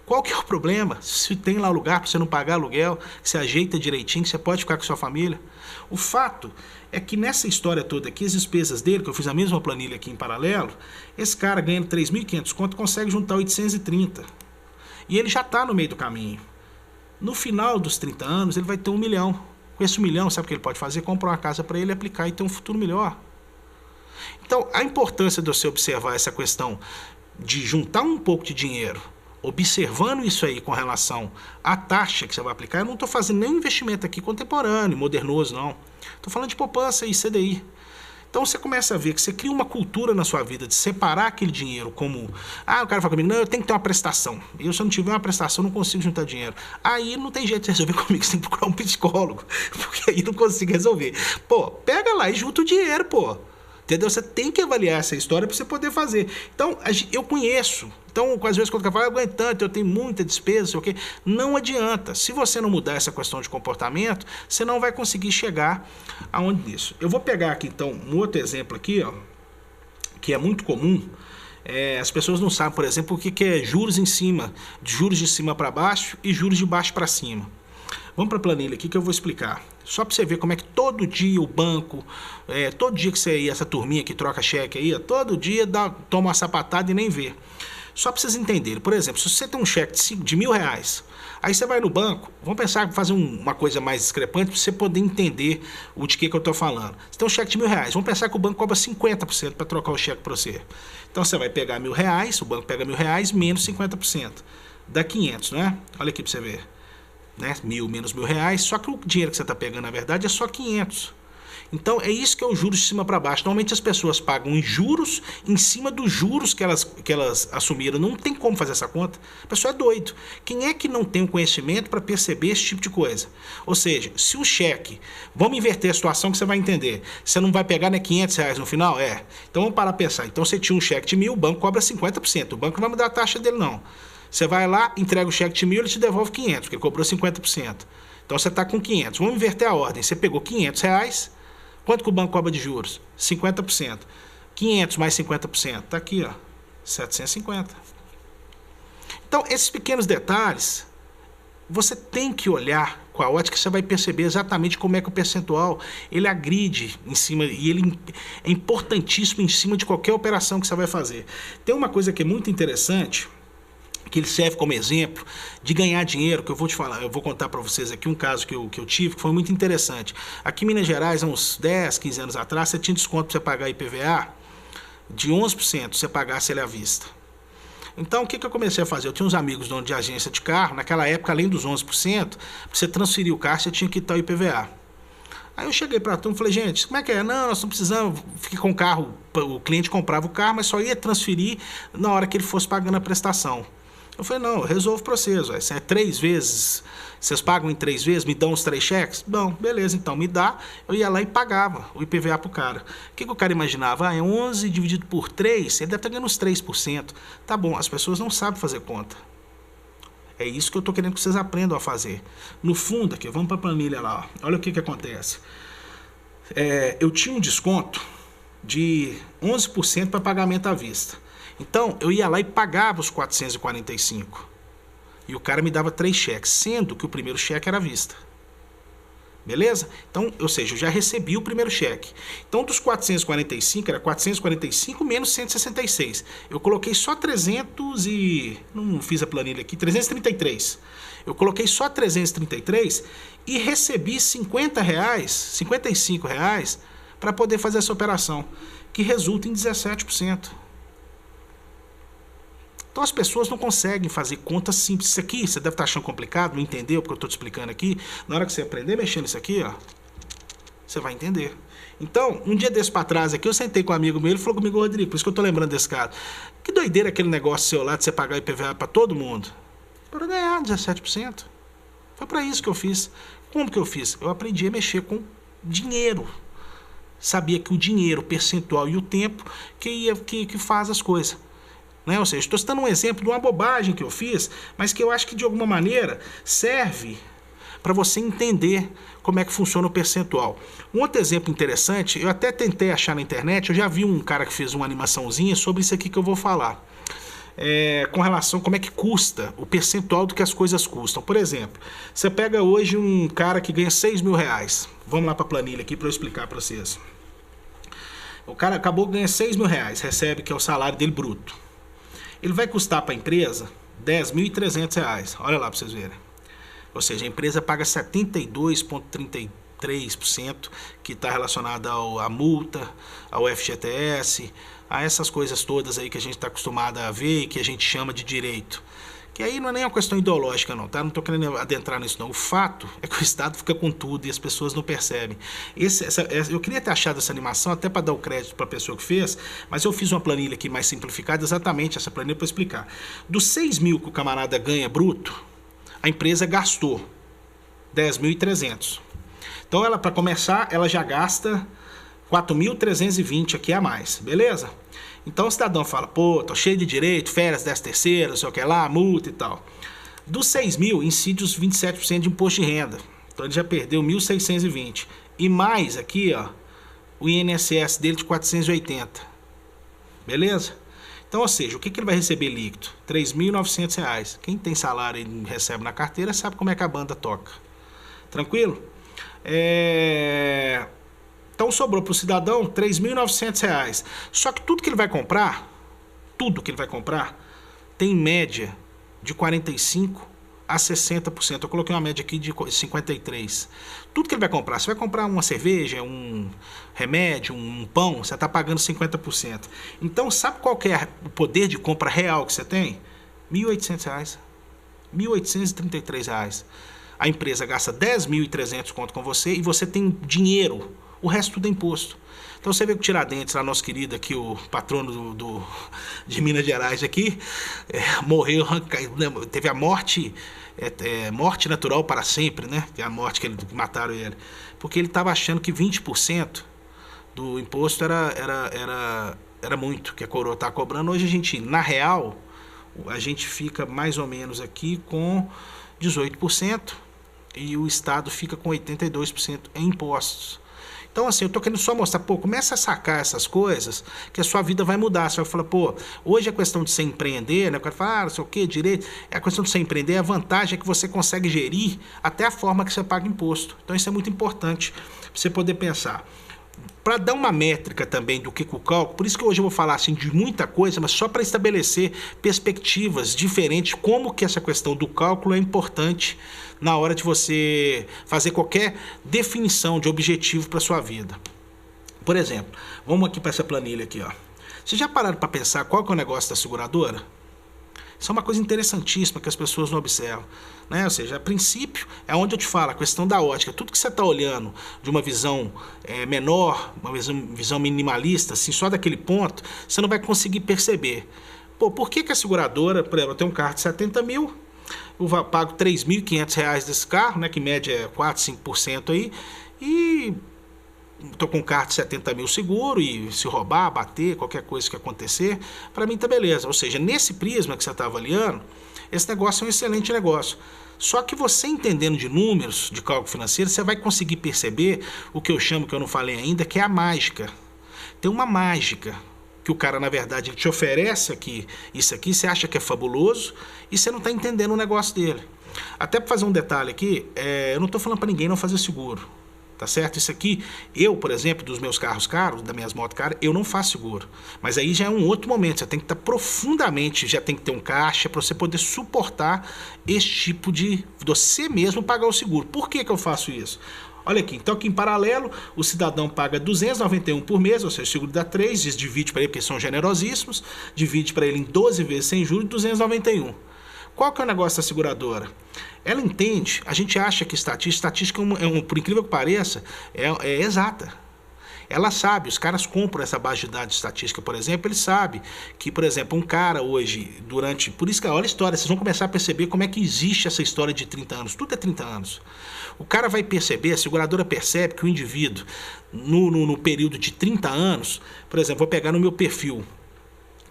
Qual que é o problema? Se tem lá lugar para você não pagar aluguel, que você ajeita direitinho, que você pode ficar com sua família. O fato é que nessa história toda aqui, as despesas dele, que eu fiz a mesma planilha aqui em paralelo, esse cara ganhando 3.500 conto consegue juntar 830. E ele já está no meio do caminho. No final dos 30 anos, ele vai ter 1 milhão. Com esse 1 milhão, sabe o que ele pode fazer? Comprar uma casa para ele, aplicar e ter um futuro melhor. Então, a importância de você observar essa questão de juntar um pouco de dinheiro, observando isso aí com relação à taxa que você vai aplicar, eu não estou fazendo nenhum investimento aqui contemporâneo, modernoso, não. Estou falando de poupança e CDI. Então você começa a ver que você cria uma cultura na sua vida de separar aquele dinheiro como... Ah, o cara fala comigo, não, eu tenho que ter uma prestação. E se eu não tiver uma prestação, eu não consigo juntar dinheiro. Aí não tem jeito de resolver comigo, você tem que procurar um psicólogo, porque aí não consigo resolver. Pô, pega lá e junta o dinheiro, pô. Entendeu? Você tem que avaliar essa história para você poder fazer. Então, eu conheço. Então, às vezes, quando eu falo, eu aguento tanto, eu tenho muita despesa, sei o quê. Não adianta. Se você não mudar essa questão de comportamento, você não vai conseguir chegar aonde isso. Eu vou pegar aqui, então, um outro exemplo aqui, ó, que é muito comum. As pessoas não sabem, por exemplo, o que é juros em cima, juros de cima para baixo e juros de baixo para cima. Vamos para a planilha aqui que eu vou explicar. Só para você ver como é que todo dia o banco, todo dia que você ia, essa turminha que troca cheque aí, todo dia toma uma sapatada e nem vê. Só para vocês entenderem. Por exemplo, se você tem um cheque de R$1.000, aí você vai no banco, vamos pensar em fazer uma coisa mais discrepante para você poder entender o de que eu estou falando. Você tem um cheque de R$1.000, vamos pensar que o banco cobra 50% para trocar o cheque para você. Então você vai pegar R$1.000, o banco pega R$1.000 menos 50%. Dá 500, não é? Olha aqui para você ver. Né? 1.000 menos R$1.000, só que o dinheiro que você está pegando, na verdade, é só 500. Então, é isso que é o juros de cima para baixo. Normalmente as pessoas pagam em juros em cima dos juros que elas assumiram. Não tem como fazer essa conta. A pessoa é doido. Quem é que não tem o conhecimento para perceber esse tipo de coisa? Ou seja, se o cheque... Vamos inverter a situação que você vai entender. Você não vai pegar, né, R$500 no final? Então, vamos parar a pensar. Então, você tinha um cheque de 1.000, o banco cobra 50%. O banco não vai mudar a taxa dele, não. Você vai lá, entrega o cheque de 1.000, ele te devolve 500, porque ele cobrou 50%. Então você está com 500. Vamos inverter a ordem. Você pegou R$500, quanto que o banco cobra de juros? 50%. 500 mais 50%, está aqui, ó, 750. Então, esses pequenos detalhes, você tem que olhar com a ótica, você vai perceber exatamente como é que o percentual, ele agride em cima, e ele é importantíssimo em cima de qualquer operação que você vai fazer. Tem uma coisa que é muito interessante, que ele serve como exemplo de ganhar dinheiro, que eu vou te falar, eu vou contar para vocês aqui um caso que eu tive, que foi muito interessante. Aqui em Minas Gerais, há uns 10, 15 anos atrás, você tinha desconto para você pagar IPVA de 11% se você pagasse ele à vista. Então, o que eu comecei a fazer? Eu tinha uns amigos donos de agência de carro, naquela época, além dos 11%, para você transferir o carro, você tinha que quitar o IPVA. Aí eu cheguei para a turma e falei, gente, como é que é? Não, nós não precisamos, fiquei com o carro, o cliente comprava o carro, mas só ia transferir na hora que ele fosse pagando a prestação. Eu falei, não, eu resolvo para vocês, véio. Se é 3 vezes, vocês pagam em 3 vezes, me dão os 3 cheques? Bom, beleza, então me dá. Eu ia lá e pagava o IPVA pro cara. O que o cara imaginava? É 11 dividido por 3, ele deve estar ganhando uns 3%. Tá bom, as pessoas não sabem fazer conta. É isso que eu estou querendo que vocês aprendam a fazer. No fundo aqui, vamos para a planilha lá, ó. Olha o que acontece. Eu tinha um desconto de 11% para pagamento à vista. Então, eu ia lá e pagava os 445. E o cara me dava 3 cheques, sendo que o primeiro cheque era à vista. Beleza? Então, ou seja, eu já recebi o primeiro cheque. Então, dos 445, era 445 menos 166. Eu coloquei só 300 e... Não fiz a planilha aqui. 333. Eu coloquei só 333 e recebi R$ 55 reais para poder fazer essa operação, que resulta em 17%. Então as pessoas não conseguem fazer contas simples. Isso aqui você deve estar achando complicado, não entendeu porque eu estou te explicando aqui. Na hora que você aprender a mexer nisso aqui, ó, você vai entender. Então, um dia desse para trás aqui, eu sentei com um amigo meu, ele falou comigo, Rodrigo, por isso que eu estou lembrando desse caso. Que doideira aquele negócio seu lá de você pagar IPVA para todo mundo. Para ganhar 17%. Foi para isso que eu fiz. Como que eu fiz? Eu aprendi a mexer com dinheiro. Sabia que o dinheiro, o percentual e o tempo que faz as coisas. Né? Ou seja, estou citando um exemplo de uma bobagem que eu fiz, mas que eu acho que de alguma maneira serve para você entender como é que funciona o percentual. Um outro exemplo interessante, eu até tentei achar na internet, eu já vi um cara que fez uma animaçãozinha sobre isso aqui que eu vou falar. Com relação a como é que custa, o percentual do que as coisas custam. Por exemplo, você pega hoje um cara que ganha R$ 6.000. Vamos lá para a planilha aqui para eu explicar para vocês. O cara acabou de ganhar R$ 6.000, recebe que é o salário dele bruto. Ele vai custar para a empresa R$ 10.300. Olha lá para vocês verem. Ou seja, a empresa paga 72,33%, que está relacionada à multa, ao FGTS, a essas coisas todas aí que a gente está acostumado a ver e que a gente chama de direito. Que aí não é nem uma questão ideológica não, tá? Não estou querendo adentrar nisso não. O fato é que o Estado fica com tudo e as pessoas não percebem. Eu queria ter achado essa animação até para dar o crédito para a pessoa que fez, mas eu fiz uma planilha aqui mais simplificada, exatamente essa planilha para explicar. Dos 6 mil que o camarada ganha bruto, a empresa gastou 10.300. Então, ela, para começar, ela já gasta 4.320 aqui a mais, beleza? Então o cidadão fala, pô, tô cheio de direito, férias, 13º, não sei o que lá, multa e tal. Dos 6 mil, incide os 27% de imposto de renda. Então ele já perdeu 1.620. E mais aqui, ó, o INSS dele de 480. Beleza? Então, ou seja, o que ele vai receber líquido? R$ 3.900. Quem tem salário e recebe na carteira sabe como é que a banda toca. Tranquilo? Então sobrou para o cidadão R$ 3.900. Só que tudo que ele vai comprar, tem em média de 45% a 60%. Eu coloquei uma média aqui de 53%. Tudo que ele vai comprar, você vai comprar uma cerveja, um remédio, um pão, você está pagando 50%. Então sabe qual que é o poder de compra real que você tem? R$ 1.800. R$ 1.833. A empresa gasta 10.300 conto com você e você tem dinheiro. O resto tudo é imposto. Então você vê que o Tiradentes, lá nosso querido aqui, o patrono de Minas Gerais aqui, morreu, teve a morte, morte natural para sempre, né? Que é a morte que mataram ele. Porque ele estava achando que 20% do imposto era muito, que a coroa está cobrando. Hoje a gente, na real, a gente fica mais ou menos aqui com 18% e o Estado fica com 82% em impostos. Então, assim, eu tô querendo só mostrar, pô, começa a sacar essas coisas, que a sua vida vai mudar. Você vai falar, pô, hoje é questão de você empreender, né? O cara fala, não sei o quê, direito. É a questão de você empreender, a vantagem é que você consegue gerir até a forma que você paga imposto. Então, isso é muito importante para você poder pensar. Para dar uma métrica também do que o cálculo, por isso que hoje eu vou falar assim de muita coisa, mas só para estabelecer perspectivas diferentes, como que essa questão do cálculo é importante na hora de você fazer qualquer definição de objetivo para sua vida. Por exemplo, vamos aqui para essa planilha aqui, ó. Vocês já pararam para pensar qual que é o negócio da seguradora? Isso é uma coisa interessantíssima que as pessoas não observam, né? Ou seja, a princípio é onde eu te falo, a questão da ótica. Tudo que você está olhando de uma visão menor, uma visão minimalista, assim, só daquele ponto, você não vai conseguir perceber. Pô, por que a seguradora, por exemplo, eu tenho um carro de 70 mil, eu pago R$ 3.500 desse carro, né, que em média é 4, 5% aí, e estou com um carro de 70 mil seguro e se roubar, bater, qualquer coisa que acontecer, para mim tá beleza. Ou seja, nesse prisma que você está avaliando, esse negócio é um excelente negócio. Só que você entendendo de números, de cálculo financeiro, você vai conseguir perceber o que eu chamo, que eu não falei ainda, que é a mágica. Tem uma mágica que o cara, na verdade, ele te oferece aqui, isso aqui, você acha que é fabuloso e você não está entendendo o negócio dele. Até para fazer um detalhe aqui, eu não estou falando para ninguém não fazer seguro. Tá certo? Isso aqui, eu, por exemplo, dos meus carros caros, das minhas motos caras, eu não faço seguro. Mas aí já é um outro momento, você tem que estar profundamente, já tem que ter um caixa para você poder suportar esse tipo de você mesmo pagar o seguro. Por que eu faço isso? Olha aqui, então aqui em paralelo, o cidadão paga 291 por mês, ou seja, o seguro dá 3, divide para ele, porque são generosíssimos, divide para ele em 12 vezes sem juros, 291. Qual que é o negócio da seguradora? Ela entende, a gente acha que estatística por incrível que pareça, é exata. Ela sabe, os caras compram essa base de dados de estatística, por exemplo, ele sabe que, por exemplo, um cara hoje, por isso que, olha a história, vocês vão começar a perceber como é que existe essa história de 30 anos, tudo é 30 anos. O cara vai perceber, a seguradora percebe que o indivíduo, no período de 30 anos, por exemplo, vou pegar no meu perfil,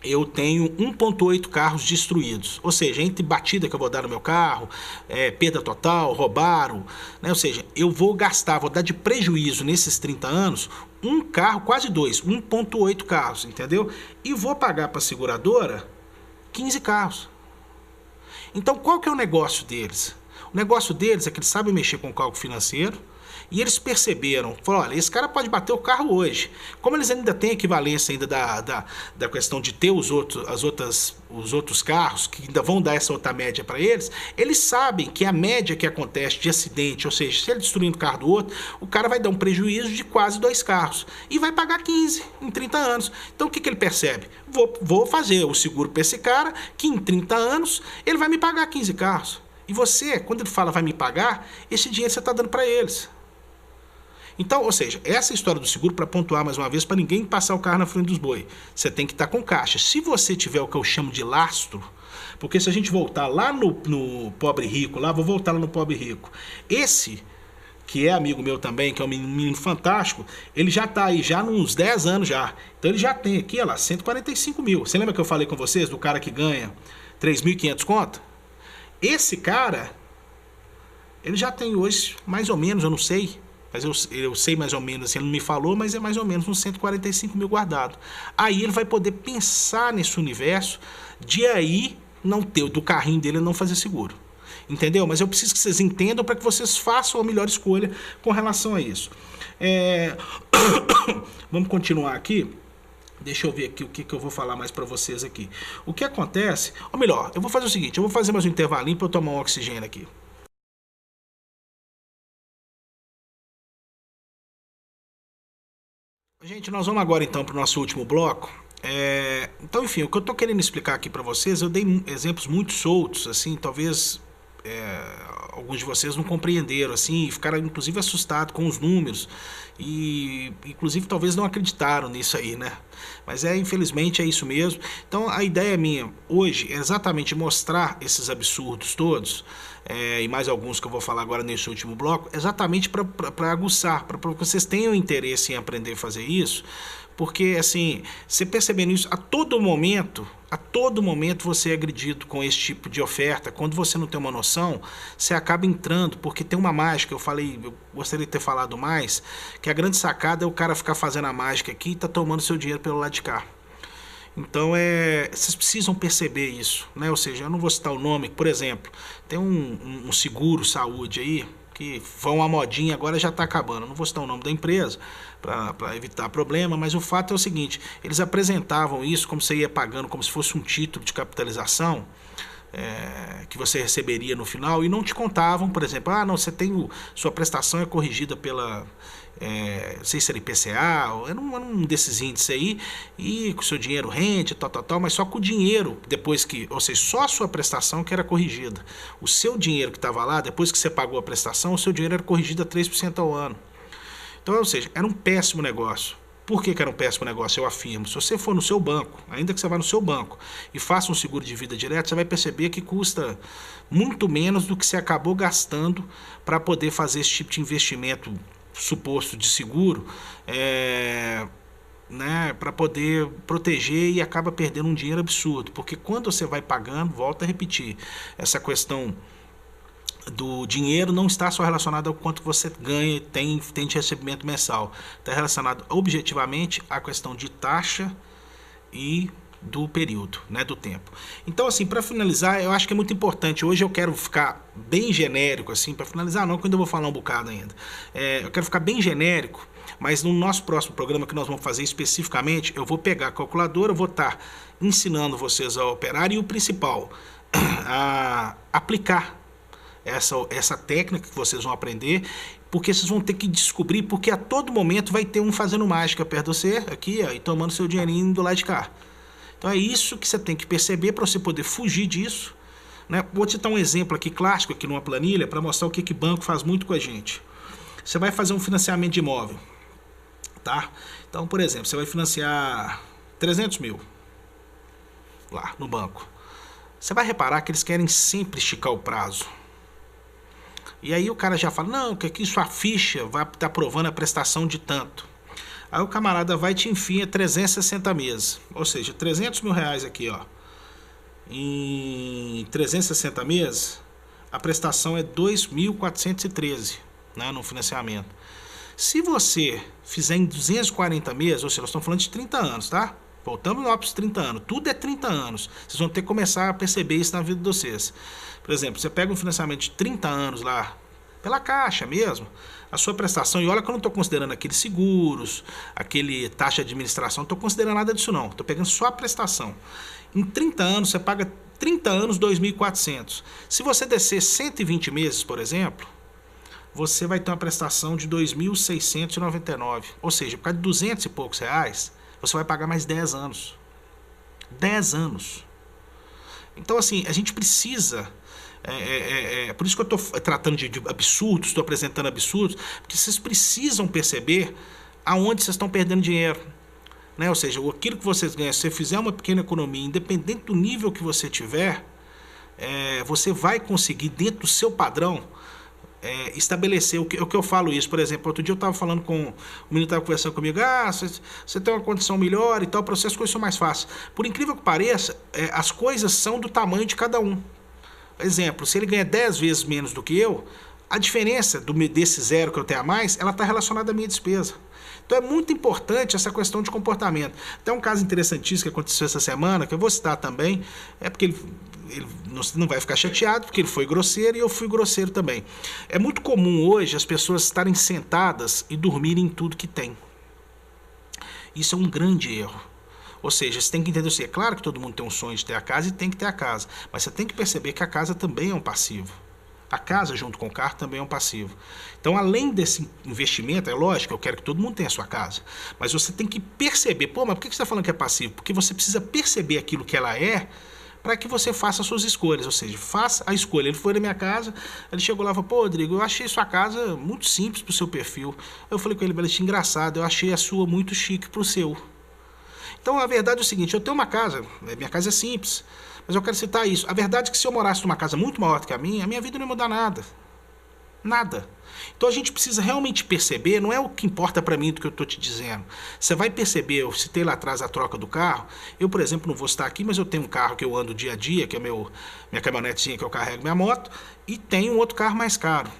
eu tenho 1,8 carros destruídos. Ou seja, entre batida que eu vou dar no meu carro, perda total, roubaram, né? Ou seja, eu vou dar de prejuízo nesses 30 anos, um carro, quase dois, 1,8 carros, entendeu? E vou pagar para a seguradora 15 carros. Então, qual que é o negócio deles? O negócio deles é que eles sabem mexer com o cálculo financeiro, e eles perceberam, falaram, olha, esse cara pode bater o carro hoje. Como eles ainda têm equivalência ainda da questão de ter os outros carros, que ainda vão dar essa outra média para eles, eles sabem que a média que acontece de acidente, ou seja, se ele destruindo o carro do outro, o cara vai dar um prejuízo de quase 2 carros. E vai pagar 15 em 30 anos. Então o que ele percebe? Vou fazer o seguro para esse cara, que em 30 anos ele vai me pagar 15 carros. E você, quando ele fala vai me pagar, esse dinheiro você está dando para eles. Então, ou seja, essa história do seguro, para pontuar mais uma vez, para ninguém passar o carro na frente dos boi, você tem que estar com caixa. Se você tiver o que eu chamo de lastro, porque se a gente voltar lá no pobre rico, vou voltar lá no pobre rico, esse, que é amigo meu também, que é um menino fantástico, ele já está aí já uns 10 anos já. Então ele já tem aqui, olha lá, 145 mil. Você lembra que eu falei com vocês do cara que ganha 3.500 conto? Esse cara, ele já tem hoje, mais ou menos, eu não sei, mas eu sei mais ou menos, assim, ele não me falou, mas é mais ou menos uns 145 mil guardado. Aí ele vai poder pensar nesse universo de aí não ter, do carrinho dele não fazer seguro. Entendeu? Mas eu preciso que vocês entendam para que vocês façam a melhor escolha com relação a isso. Vamos continuar aqui. Deixa eu ver aqui o que eu vou falar mais para vocês aqui. O que acontece, ou melhor, eu vou fazer o seguinte, eu vou fazer mais um intervalinho para eu tomar um oxigênio aqui. Gente, nós vamos agora então para o nosso último bloco. Então, enfim, o que eu estou querendo explicar aqui para vocês, eu dei exemplos muito soltos, assim, talvez alguns de vocês não compreenderam, assim, e ficaram inclusive assustados com os números, e inclusive talvez não acreditaram nisso aí, né? Mas infelizmente é isso mesmo. Então a ideia minha hoje é exatamente mostrar esses absurdos todos, e mais alguns que eu vou falar agora nesse último bloco, exatamente para aguçar, para que vocês tenham interesse em aprender a fazer isso, porque assim, você percebendo isso, a todo momento você é agredido com esse tipo de oferta. Quando você não tem uma noção, você acaba entrando, porque tem uma mágica, eu gostaria de ter falado mais, que a grande sacada é o cara ficar fazendo a mágica aqui e tá tomando seu dinheiro pelo lado de cá. Então vocês precisam perceber isso, né? Ou seja, eu não vou citar o nome, por exemplo, tem um seguro saúde aí, que vão a modinha, agora já está acabando. Eu não vou citar o nome da empresa para evitar problema, mas o fato é o seguinte, eles apresentavam isso como você ia pagando, como se fosse um título de capitalização, que você receberia no final, e não te contavam, por exemplo, não, você tem sua prestação é corrigida pela, não sei se era IPCA, era um desses índices aí, e o seu dinheiro rende, tal, mas só com o dinheiro, depois que, ou seja, só a sua prestação que era corrigida. O seu dinheiro que estava lá, depois que você pagou a prestação, o seu dinheiro era corrigido a 3% ao ano. Então, ou seja, era um péssimo negócio. Por que era um péssimo negócio? Eu afirmo. Se você for no seu banco, ainda que você vá no seu banco e faça um seguro de vida direto, você vai perceber que custa muito menos do que você acabou gastando para poder fazer esse tipo de investimento suposto de seguro, né, para poder proteger, e acaba perdendo um dinheiro absurdo. Porque quando você vai pagando, volta a repetir, essa questão do dinheiro não está só relacionado ao quanto você ganha e tem de recebimento mensal. Está relacionado objetivamente à questão de taxa e do período, né, do tempo. Então, assim, para finalizar, eu acho que é muito importante. Hoje eu quero ficar bem genérico, assim, para finalizar não, que eu ainda vou falar um bocado ainda. Eu quero ficar bem genérico, mas no nosso próximo programa que nós vamos fazer especificamente, eu vou pegar a calculadora, eu vou estar ensinando vocês a operar e o principal, a aplicar essa técnica que vocês vão aprender, porque vocês vão ter que descobrir, porque a todo momento vai ter um fazendo mágica perto de você, aqui, ó, e tomando seu dinheirinho do lado de cá. Então é isso que você tem que perceber para você poder fugir disso, né? Vou te dar um exemplo aqui clássico, aqui numa planilha, para mostrar o que banco faz muito com a gente. Você vai fazer um financiamento de imóvel, tá? Então, por exemplo, você vai financiar 300 mil lá no banco. Você vai reparar que eles querem sempre esticar o prazo. E aí o cara já fala, não, que aqui sua ficha vai estar provando a prestação de tanto. Aí o camarada vai e te enfia 360 meses. Ou seja, 300 mil reais aqui, ó. Em 360 meses, a prestação é 2.413, né, no financiamento. Se você fizer em 240 meses, ou seja, nós estamos falando de 30 anos, tá? Voltamos lá para os 30 anos. Tudo é 30 anos. Vocês vão ter que começar a perceber isso na vida de vocês. Por exemplo, você pega um financiamento de 30 anos lá, pela Caixa mesmo, a sua prestação, e olha que eu não estou considerando aqueles seguros, aquele taxa de administração, não estou considerando nada disso não. Estou pegando só a prestação. Em 30 anos, você paga 30 anos 2.400. Se você descer 120 meses, por exemplo, você vai ter uma prestação de 2.699. Ou seja, por causa de 200 e poucos reais, você vai pagar mais 10 anos. 10 anos. Então, assim, a gente precisa... por isso que eu estou tratando de absurdos, estou apresentando absurdos, porque vocês precisam perceber aonde vocês estão perdendo dinheiro. Né? Ou seja, aquilo que vocês ganham, se você fizer uma pequena economia, independente do nível que você tiver, você vai conseguir, dentro do seu padrão, estabelecer o que eu falo isso. Por exemplo, outro dia eu estava falando com o menino, estava conversando comigo, você tem uma condição melhor e tal, para você as coisas são mais fáceis. Por incrível que pareça, as coisas são do tamanho de cada um. Exemplo, se ele ganha 10 vezes menos do que eu, a diferença desse zero que eu tenho a mais, ela está relacionada à minha despesa. Então é muito importante essa questão de comportamento. Tem um caso interessantíssimo que aconteceu essa semana, que eu vou citar também, porque ele não vai ficar chateado, porque ele foi grosseiro e eu fui grosseiro também. É muito comum hoje as pessoas estarem sentadas e dormirem em tudo que tem. Isso é um grande erro. Ou seja, você tem que entender assim, é claro que todo mundo tem um sonho de ter a casa e tem que ter a casa, mas você tem que perceber que a casa também é um passivo. A casa junto com o carro também é um passivo. Então, além desse investimento, é lógico, eu quero que todo mundo tenha a sua casa, mas você tem que perceber, mas por que você está falando que é passivo? Porque você precisa perceber aquilo que ela é, para que você faça as suas escolhas, ou seja, faça a escolha. Ele foi na minha casa, ele chegou lá e falou, Rodrigo, eu achei sua casa muito simples para o seu perfil. Eu falei com ele, engraçado, eu achei a sua muito chique para o seu. Então, a verdade é o seguinte, eu tenho uma casa, minha casa é simples, mas eu quero citar isso. A verdade é que se eu morasse numa casa muito maior do que a minha vida não ia mudar nada. Nada. Então a gente precisa realmente perceber, não é o que importa para mim do que eu estou te dizendo. Você vai perceber, eu citei lá atrás a troca do carro, eu, por exemplo, não vou estar aqui, mas eu tenho um carro que eu ando dia a dia, que é minha caminhonetezinha que eu carrego minha moto, e tenho um outro carro mais caro.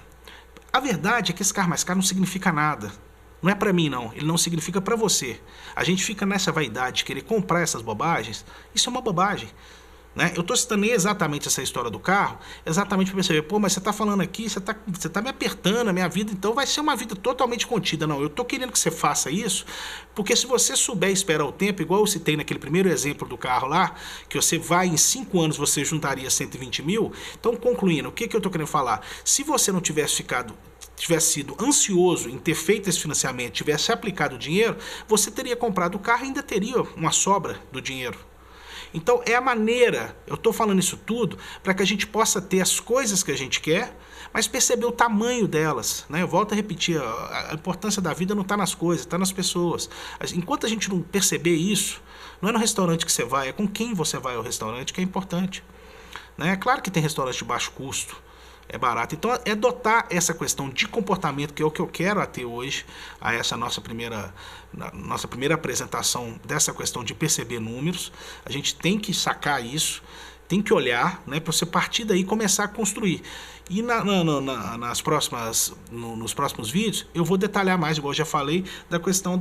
A verdade é que esse carro mais caro não significa nada. Não é para mim, não. Ele não significa para você. A gente fica nessa vaidade de querer comprar essas bobagens. Isso é uma bobagem. Né? Eu estou citando exatamente essa história do carro, exatamente para perceber, mas você está falando aqui, você tá me apertando, a minha vida, então vai ser uma vida totalmente contida. Não, eu estou querendo que você faça isso, porque se você souber esperar o tempo, igual eu citei naquele primeiro exemplo do carro lá, que você vai, em 5 anos, você juntaria 120 mil, então concluindo, o que eu estou querendo falar? Se você não tivesse sido ansioso em ter feito esse financiamento, tivesse aplicado o dinheiro, você teria comprado o carro e ainda teria uma sobra do dinheiro. Então é a maneira, eu estou falando isso tudo para que a gente possa ter as coisas que a gente quer, mas perceber o tamanho delas. Né? Eu volto a repetir, a importância da vida não está nas coisas, está nas pessoas. Enquanto a gente não perceber isso, não é no restaurante que você vai, é com quem você vai ao restaurante que é importante. Né? É claro que tem restaurante de baixo custo, é barato. Então é dotar essa questão de comportamento, que é o que eu quero até hoje, a essa nossa primeira apresentação dessa questão de perceber números. A gente tem que sacar isso, tem que olhar, né, para você partir daí começar a construir. E nos próximos vídeos eu vou detalhar mais, igual eu já falei, da questão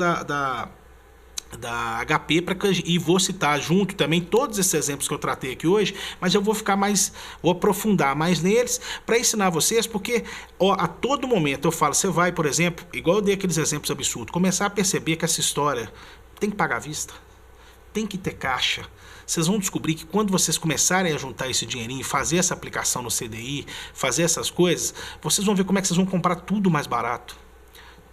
da HP e vou citar junto também todos esses exemplos que eu tratei aqui hoje, mas eu vou aprofundar mais neles para ensinar vocês, porque a todo momento eu falo, você vai, por exemplo, igual eu dei aqueles exemplos absurdos, começar a perceber que essa história tem que pagar à vista, tem que ter caixa. Vocês vão descobrir que quando vocês começarem a juntar esse dinheirinho, fazer essa aplicação no CDI, fazer essas coisas, vocês vão ver como é que vocês vão comprar tudo mais barato.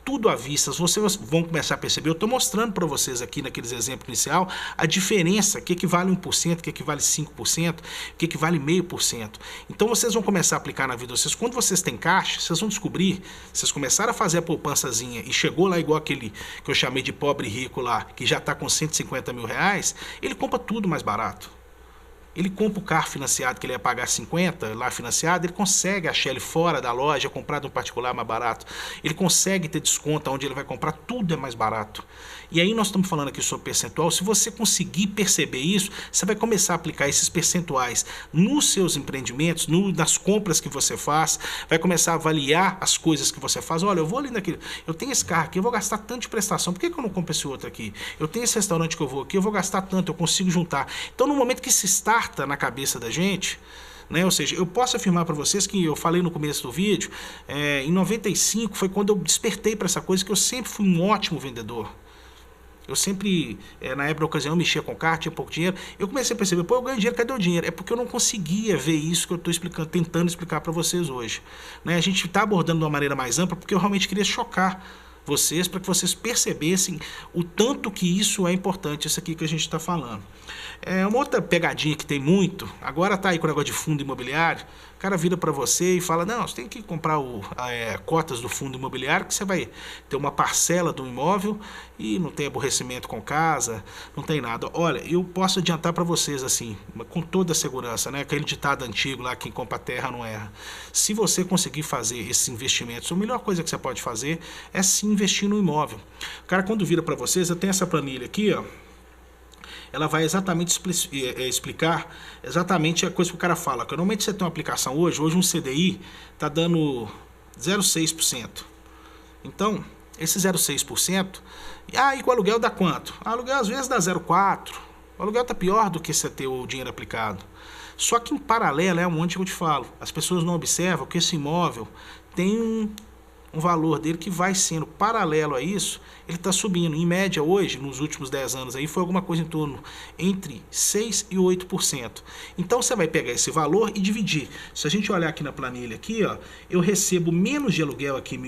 Tudo à vista, vocês vão começar a perceber, eu estou mostrando para vocês aqui naqueles exemplos inicial, a diferença, o que equivale 1%, o que equivale 5%, o que equivale 0,5%. Então vocês vão começar a aplicar na vida de vocês, quando vocês têm caixa, vocês vão descobrir, vocês começaram a fazer a poupançazinha e chegou lá igual aquele que eu chamei de pobre rico lá, que já está com 150 mil reais, ele compra tudo mais barato. Ele compra o carro financiado que ele ia pagar 50 lá financiado, ele consegue achar ele fora da loja, comprar de um particular mais barato. Ele consegue ter desconto onde ele vai comprar, tudo é mais barato. E aí nós estamos falando aqui sobre percentual, se você conseguir perceber isso, você vai começar a aplicar esses percentuais nos seus empreendimentos, nas compras que você faz, vai começar a avaliar as coisas que você faz. Olha, eu vou ali naquele, eu tenho esse carro aqui, eu vou gastar tanto de prestação, por que eu não compro esse outro aqui? Eu tenho esse restaurante que eu vou aqui, eu vou gastar tanto, eu consigo juntar. Então no momento que se starta na cabeça da gente, né? Ou seja, eu posso afirmar para vocês que eu falei no começo do vídeo, em 95 foi quando eu despertei para essa coisa, que eu sempre fui um ótimo vendedor. Eu sempre, na época da ocasião, mexia com carro, tinha pouco dinheiro. Eu comecei a perceber, pô, eu ganho dinheiro, cadê o dinheiro? É porque eu não conseguia ver isso que eu estou explicando, tentando explicar para vocês hoje. Né? A gente está abordando de uma maneira mais ampla porque eu realmente queria chocar vocês, para que vocês percebessem o tanto que isso é importante, isso aqui que a gente está falando. Uma outra pegadinha que tem muito, agora tá aí com o negócio de fundo imobiliário, o cara vira para você e fala, não, você tem que comprar cotas do fundo imobiliário, que você vai ter uma parcela do imóvel e não tem aborrecimento com casa, não tem nada. Olha, eu posso adiantar para vocês assim, com toda a segurança, né? Aquele ditado antigo lá, quem compra terra não erra. Se você conseguir fazer esses investimentos, a melhor coisa que você pode fazer é sim investir no imóvel. O cara, quando vira para vocês, eu tenho essa planilha aqui, ó, ela vai exatamente explicar exatamente a coisa que o cara fala. Que normalmente você tem uma aplicação hoje um CDI está dando 0,6%. Então, esse 0,6%, e o aluguel dá quanto? O aluguel às vezes dá 0,4%. O aluguel está pior do que você ter o dinheiro aplicado. Só que em paralelo é onde eu te falo. As pessoas não observam que esse imóvel tem um valor dele que vai sendo paralelo a isso, ele está subindo. Em média hoje, nos últimos 10 anos, aí, foi alguma coisa em torno entre 6% e 8%. Então você vai pegar esse valor e dividir. Se a gente olhar aqui na planilha, aqui, ó, eu recebo menos de aluguel aqui,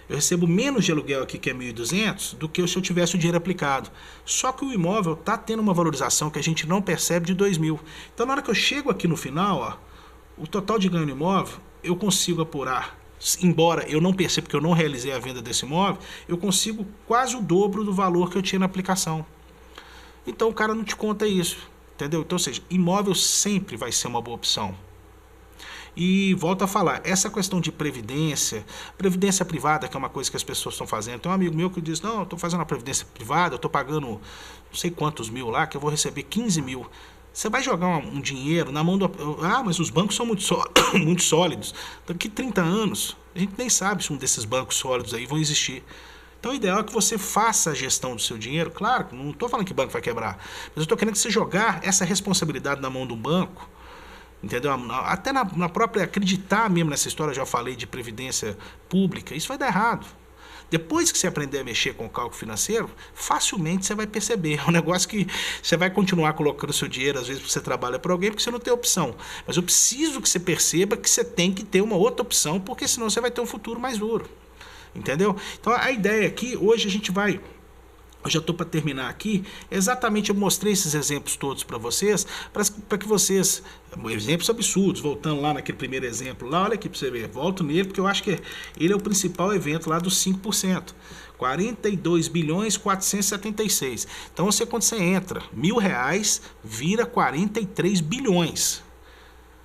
eu recebo menos de aluguel aqui, que é 1.200, do que se eu tivesse o dinheiro aplicado. Só que o imóvel está tendo uma valorização que a gente não percebe de 2.000. Então na hora que eu chego aqui no final, ó, o total de ganho no imóvel, eu consigo apurar. Embora eu não perceba, porque eu não realizei a venda desse imóvel, eu consigo quase o dobro do valor que eu tinha na aplicação. Então o cara não te conta isso, entendeu? Então, ou seja, imóvel sempre vai ser uma boa opção. E volto a falar, essa questão de previdência privada, que é uma coisa que as pessoas estão fazendo. Tem um amigo meu que diz, não, eu estou fazendo a previdência privada, eu estou pagando não sei quantos mil lá, que eu vou receber 15 mil. Você vai jogar um dinheiro na mão do... mas os bancos são muito sólidos. Daqui 30 anos, a gente nem sabe se um desses bancos sólidos aí vão existir. Então o ideal é que você faça a gestão do seu dinheiro. Claro, não estou falando que o banco vai quebrar, mas eu estou querendo que você jogar essa responsabilidade na mão do banco, entendeu? Até na própria, acreditar mesmo nessa história, eu já falei de previdência pública, isso vai dar errado. Depois que você aprender a mexer com o cálculo financeiro, facilmente você vai perceber. É um negócio que você vai continuar colocando seu dinheiro, às vezes você trabalha para alguém, porque você não tem opção. Mas eu preciso que você perceba que você tem que ter uma outra opção, porque senão você vai ter um futuro mais duro. Entendeu? Então a ideia aqui, hoje a gente vai... Eu já estou para terminar aqui, exatamente eu mostrei esses exemplos todos para vocês, para que vocês, exemplos absurdos, voltando lá naquele primeiro exemplo, lá, olha aqui para você ver, volto nele, porque eu acho que ele é o principal evento lá dos 5%, 42 bilhões 476, então quando você entra, R$1.000 vira 43 bilhões,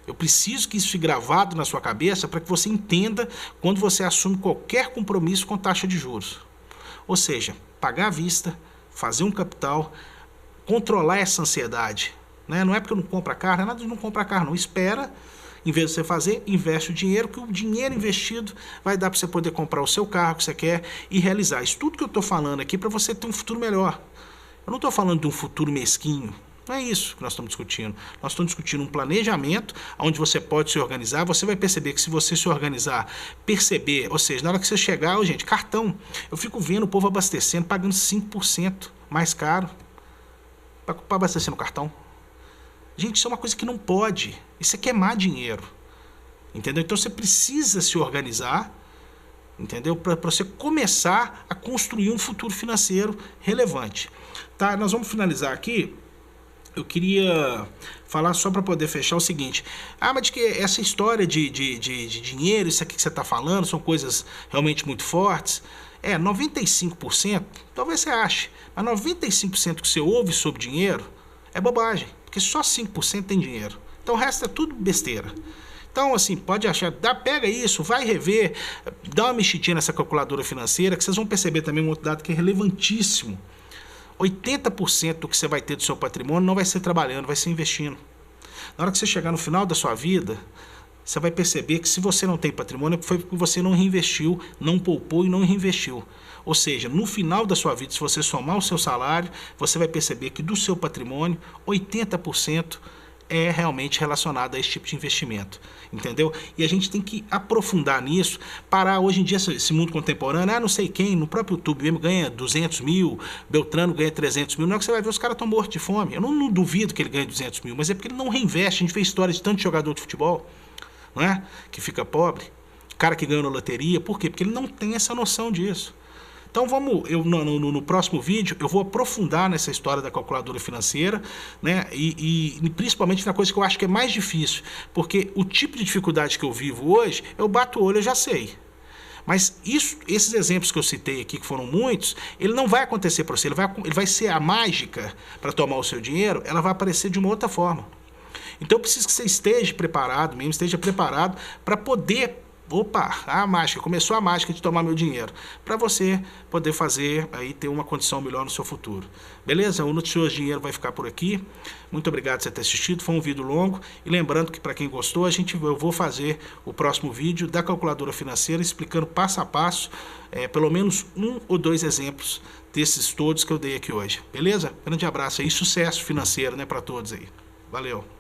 eu preciso que isso fique gravado na sua cabeça, para que você entenda quando você assume qualquer compromisso com taxa de juros, ou seja, pagar à vista, fazer um capital, controlar essa ansiedade. Né? Não é porque eu não compro carro, não é nada de não comprar carro, não. Espera, em vez de você fazer, investe o dinheiro, que o dinheiro investido vai dar para você poder comprar o seu carro que você quer e realizar. Isso tudo que eu estou falando aqui para você ter um futuro melhor. Eu não estou falando de um futuro mesquinho. Não é isso que nós estamos discutindo. Nós estamos discutindo um planejamento onde você pode se organizar. Você vai perceber que se você se organizar, ou seja, na hora que você chegar, gente, cartão. Eu fico vendo o povo abastecendo, pagando 5% mais caro para abastecer no cartão. Gente, isso é uma coisa que não pode. Isso é queimar dinheiro. Entendeu? Então você precisa se organizar, entendeu? Para você começar a construir um futuro financeiro relevante. Tá? Nós vamos finalizar aqui. Eu queria falar só para poder fechar o seguinte. Mas de que essa história de dinheiro, isso aqui que você está falando, são coisas realmente muito fortes. 95%, talvez você ache, mas 95% que você ouve sobre dinheiro é bobagem, porque só 5% tem dinheiro. Então o resto é tudo besteira. Então, assim, pode achar, pega isso, vai rever, dá uma mexidinha nessa calculadora financeira, que vocês vão perceber também um outro dado que é relevantíssimo. 80% do que você vai ter do seu patrimônio não vai ser trabalhando, vai ser investindo. Na hora que você chegar no final da sua vida, você vai perceber que se você não tem patrimônio, foi porque você não reinvestiu, não poupou e não reinvestiu. Ou seja, no final da sua vida, se você somar o seu salário, você vai perceber que do seu patrimônio, 80% é realmente relacionado a esse tipo de investimento, entendeu? E a gente tem que aprofundar nisso, parar hoje em dia esse mundo contemporâneo, não sei quem, no próprio YouTube mesmo ganha 200 mil, Beltrano ganha 300 mil, não é que você vai ver, os caras estão mortos de fome, eu não duvido que ele ganhe 200 mil, mas é porque ele não reinveste. A gente vê história de tanto jogador de futebol, não é? Que fica pobre, cara que ganhou na loteria, por quê? Porque ele não tem essa noção disso. Então no próximo vídeo eu vou aprofundar nessa história da calculadora financeira, né? E principalmente na coisa que eu acho que é mais difícil, porque o tipo de dificuldade que eu vivo hoje, eu bato o olho, eu já sei. Mas esses exemplos que eu citei aqui, que foram muitos, ele não vai acontecer para você, ele vai ser a mágica para tomar o seu dinheiro, ela vai aparecer de uma outra forma. Então eu preciso que você esteja preparado mesmo, esteja preparado para poder... a mágica, começou a mágica de tomar meu dinheiro, para você poder fazer, aí ter uma condição melhor no seu futuro. Beleza? O Noticioso Dinheiro vai ficar por aqui. Muito obrigado por você ter assistido, foi um vídeo longo. E lembrando que para quem gostou, eu vou fazer o próximo vídeo da calculadora financeira, explicando passo a passo, pelo menos 1 ou 2 exemplos desses todos que eu dei aqui hoje. Beleza? Grande abraço aí, sucesso financeiro, né, para todos aí. Valeu!